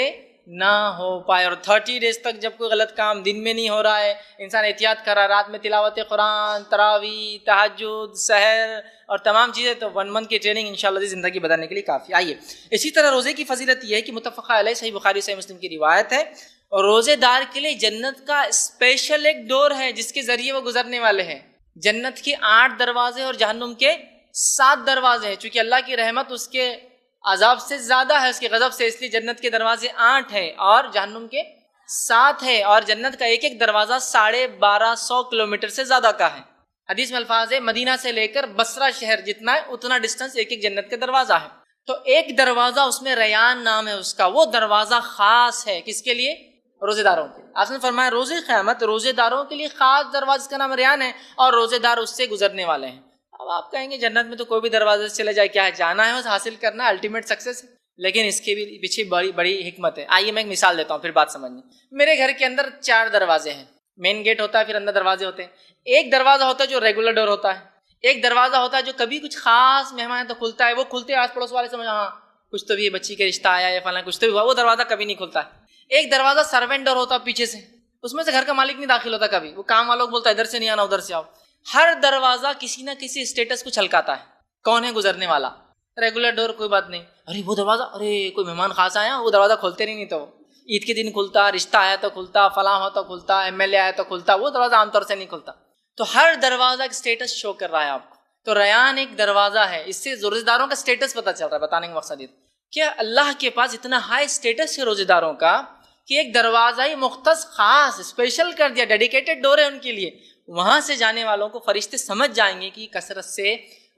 نہ ہو پائے۔ اور 30 ڈیز تک جب کوئی غلط کام دن میں نہیں ہو رہا ہے، انسان احتیاط کر رہا ہے، رات میں تلاوت قرآن، تراویح، تہجد، سحر اور تمام چیزیں، تو 1 منتھ کی ٹریننگ انشاءاللہ زندگی بدلنے کے لیے کافی۔ آئیے اسی طرح روزے کی فضیلت یہ ہے کہ متفقہ علیہ صحیح بخاری صحیح مسلم کی روایت ہے، اور روزے دار کے لیے جنت کا اسپیشل ایک ڈور ہے جس کے ذریعے وہ گزرنے والے ہیں۔ جنت کے 8 دروازے اور جہنم کے 7 دروازے ہیں، چونکہ اللہ کی رحمت اس کے عذاب سے زیادہ ہے اس کے غضب سے، اس لیے جنت کے دروازے 8 ہیں اور جہنم کے 7 ہے، اور جنت کا ایک ایک دروازہ 1250 کلومیٹر سے زیادہ کا ہے۔ حدیث میں الفاظ ہے مدینہ سے لے کر بصرہ شہر جتنا ہے اتنا ڈسٹنس ایک ایک جنت کا دروازہ ہے۔ تو ایک دروازہ اس میں ریان نام ہے اس کا، وہ دروازہ خاص ہے کس کے لیے؟ روزے داروں کے۔ آپ نے فرمایا روزے قیامت روزے داروں کے لیے خاص دروازے کا نام ریان ہے اور روزے دار اس سے گزرنے والے ہیں۔ اب آپ کہیں گے جنت میں تو کوئی بھی دروازے سے چلے جائے، کیا ہے جانا ہے، حاصل کرنا ہے، الٹیمیٹ سکسیس ہے۔ لیکن اس کے بھی پیچھے بڑی بڑی حکمت ہے. آئیے میں ایک مثال دیتا ہوں پھر بات سمجھنی. میرے گھر کے اندر 4 دروازے ہیں. مین گیٹ ہوتا ہے, پھر اندر دروازے ہوتے ہیں. ایک دروازہ ہوتا ہے جو ریگولر ڈور ہوتا ہے, ایک دروازہ ہوتا ہے جو کبھی کچھ خاص مہمان تو کھلتا ہے, وہ کھلتے آس پڑوس والے سمجھ ہاں کچھ تو بھی بچی کا رشتہ آیا یا فلاں کچھ تو بھی ہوا, وہ دروازہ کبھی نہیں کھلتا ہے. ایک دروازہ سروینٹ ڈور ہوتا ہے پیچھے سے, اس میں سے گھر کا مالک نہیں داخل ہوتا کبھی, وہ کام والوں کو بولتا ہے ادھر سے نہیں آنا ادھر سے آؤ. ہر دروازہ کسی نہ کسی اسٹیٹس کو چھلکاتا ہے. کون ہے گزرنے والا؟ ریگولر ڈور کوئی بات نہیں, ارے وہ دروازہ, ارے کوئی مہمان خاص آیا, وہ دروازہ کھولتے نہیں تو عید کے دن کھلتا, رشتہ آیا تو کھلتا, فلاں ہو تو کھلتا, MLA آیا تو کھلتا, وہ دروازہ عام طور سے نہیں کھلتا. تو ہر دروازہ ایک اسٹیٹس شو کر رہا ہے آپ کو. تو ریان ایک دروازہ ہے, اس سے روزے داروں کا اسٹیٹس پتہ چل رہا ہے. بتانے کا مقصد یہ کہ اللہ کے پاس اتنا ہائی اسٹیٹس ہے روزے داروں کا کہ ایک دروازہ ہی مختص خاص اسپیشل کر دیا, ڈیڈیکیٹڈ ڈور ہے ان کے لیے. وہاں سے جانے والوں کو فرشتے سمجھ جائیں گے کہ کثرت سے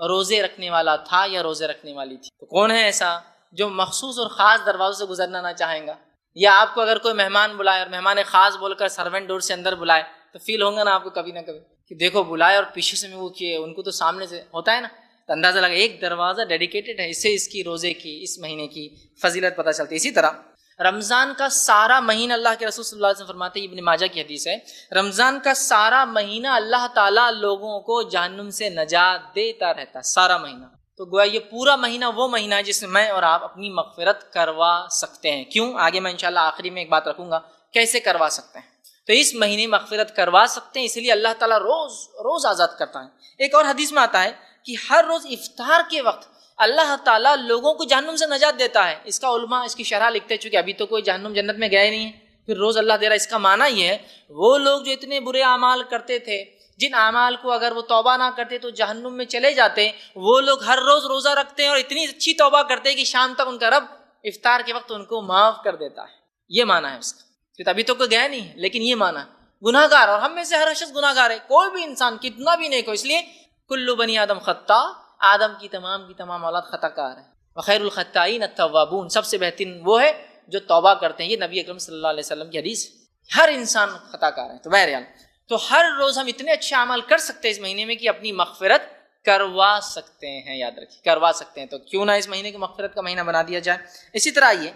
روزے رکھنے والا تھا یا روزے رکھنے والی تھی. تو کون ہے ایسا جو مخصوص اور خاص دروازوں سے گزرنا نہ چاہیں گا؟ یا آپ کو اگر کوئی مہمان بلائے اور مہمان خاص بول کر سروینٹ ڈور سے اندر بلائے تو فیل ہوگا نا آپ کو کبھی نہ کبھی کہ دیکھو بلائے اور پیچھے سے میں وہ کیے, ان کو تو سامنے سے ہوتا ہے نا, تو اندازہ لگا ایک دروازہ ڈیڈیکیٹڈ ہے. اس سے اس کی روزے کی, اس مہینے کی فضیلت پتہ چلتی ہے. اسی طرح رمضان کا سارا مہینہ, اللہ کے رسول صلی اللہ علیہ وسلم فرماتے ہیں, ابن ماجہ کی حدیث ہے, رمضان کا سارا مہینہ اللہ تعالیٰ لوگوں کو جہنم سے نجات دیتا رہتا ہے. سارا مہینہ. تو گویا یہ پورا مہینہ وہ مہینہ ہے جس میں میں اور آپ اپنی مغفرت کروا سکتے ہیں. کیوں؟ آگے میں انشاءاللہ آخری میں ایک بات رکھوں گا کیسے کروا سکتے ہیں. تو اس مہینے مغفرت کروا سکتے ہیں, اس لیے اللہ تعالیٰ روز روز آزاد کرتا ہے. ایک اور حدیث میں آتا ہے کہ ہر روز افطار کے وقت اللہ تعالیٰ لوگوں کو جہنم سے نجات دیتا ہے. اس کا علماء اس کی شرح لکھتے ہیں, چونکہ ابھی تو کوئی جہنم جنت میں گئے نہیں ہے, پھر روز اللہ دے رہا ہے. اس کا معنی یہ ہے وہ لوگ جو اتنے برے اعمال کرتے تھے, جن اعمال کو اگر وہ توبہ نہ کرتے تو جہنم میں چلے جاتے, وہ لوگ ہر روز روزہ رکھتے ہیں اور اتنی اچھی توبہ کرتے ہیں کہ شام تک ان کا رب افطار کے وقت ان کو معاف کر دیتا ہے. یہ معنی ہے اس کا. ابھی تو کوئی گیا نہیں ہے, لیکن یہ معنی گناہ گار, اور ہم میں سے ہر شخص گناہ گار ہے. کوئی بھی انسان کتنا بھی نیک ہو, اس لیے کل بنی آدم خطا, آدم کی تمام اولاد خطا کار ہے. وخیر الخطائین التوابون, سب سے بہترین وہ ہے جو توبہ کرتے ہیں. یہ نبی اکرم صلی اللہ علیہ وسلم کی حدیث ہے. ہر انسان خطا کار ہے. تو بہرحال تو ہر روز ہم اتنے اچھے اعمال کر سکتے ہیں اس مہینے میں کہ اپنی مغفرت کروا سکتے ہیں. یاد رکھیے, کروا سکتے ہیں. تو کیوں نہ اس مہینے کو مغفرت کا مہینہ بنا دیا جائے. اسی طرح یہ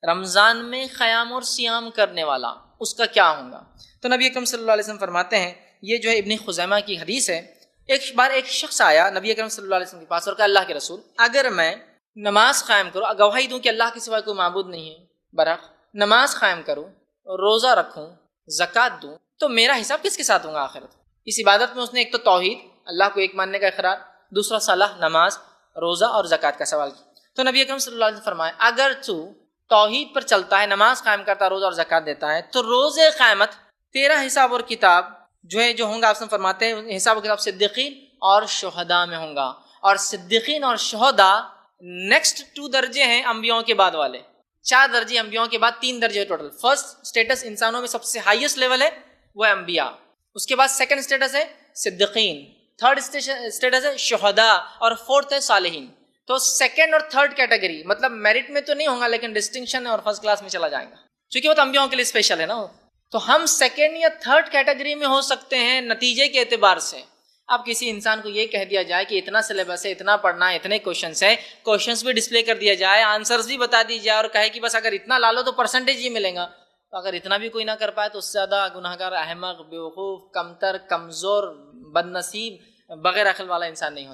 رمضان میں قیام اور صیام کرنے والا, اس کا کیا ہوگا؟ تو نبی اکرم صلی اللہ علیہ وسلم فرماتے ہیں, یہ جو ہے ابن خزیمہ کی حدیث ہے, ایک بار ایک شخص آیا نبی اکرم صلی اللہ علیہ وسلم کے پاس اور کہا اللہ کے رسول, اگر میں نماز قائم کروں, گواہی دوں کہ اللہ کے سوا کوئی معبود نہیں ہے, برحق نماز قائم کروں, روزہ رکھوں, زکوٰۃ دوں, تو میرا حساب کس کے ساتھ ہوگا آخرت؟ اس عبادت میں اس نے ایک تو توحید, اللہ کو ایک ماننے کا اقرار, دوسرا صلاح, نماز, روزہ اور زکوٰۃ کا سوال کیا. تو نبی اکرم صلی اللہ علیہ وسلم فرمایا, اگر تو توحید پر چلتا ہے, نماز قائم کرتا ہے, روزہ اور زکوٰۃ دیتا ہے, تو روز قیامت تیرا حساب اور کتاب جو ہوں گا, آپ سے فرماتے ہیں حساب و کتاب صدیقین اور شہداء میں ہوں گا. اور صدیقین اور شہداء نیکسٹ 2 درجے ہیں انبیاؤں کے بعد والے. 4 درجے انبیاؤں کے بعد 3 درجے ٹوٹل. فرسٹ اسٹیٹس انسانوں میں سب سے ہائیسٹ لیول ہے وہ انبیاء, اس کے بعد سیکنڈ اسٹیٹس ہے صدیقین, تھرڈ اسٹیٹس ہے شہداء, اور فورتھ ہے صالحین. تو سیکنڈ اور تھرڈ کیٹیگری مطلب میرٹ میں تو نہیں ہوں گا, لیکن ڈسٹنکشن اور فرسٹ کلاس میں چلا جائے گا, چونکہ وہ تو انبیاؤں کے لیے اسپیشل ہے نا. تو ہم سیکنڈ یا تھرڈ کیٹیگری میں ہو سکتے ہیں نتیجے کے اعتبار سے. اب کسی انسان کو یہ کہہ دیا جائے کہ اتنا سلیبس ہے, اتنا پڑھنا ہے, اتنے کوشچنس ہیں, کوشچنس بھی ڈسپلے کر دیا جائے, آنسرز بھی بتا دی جائے, اور کہے کہ بس اگر اتنا لا لو تو پرسنٹیج ہی ملے گا, تو اگر اتنا بھی کوئی نہ کر پائے تو اس سے زیادہ گناہ گار, احمق, بیوقوف, کمتر, کمزور, بد نصیب, بغیر عقل والا انسان نہیں ہو سکتا.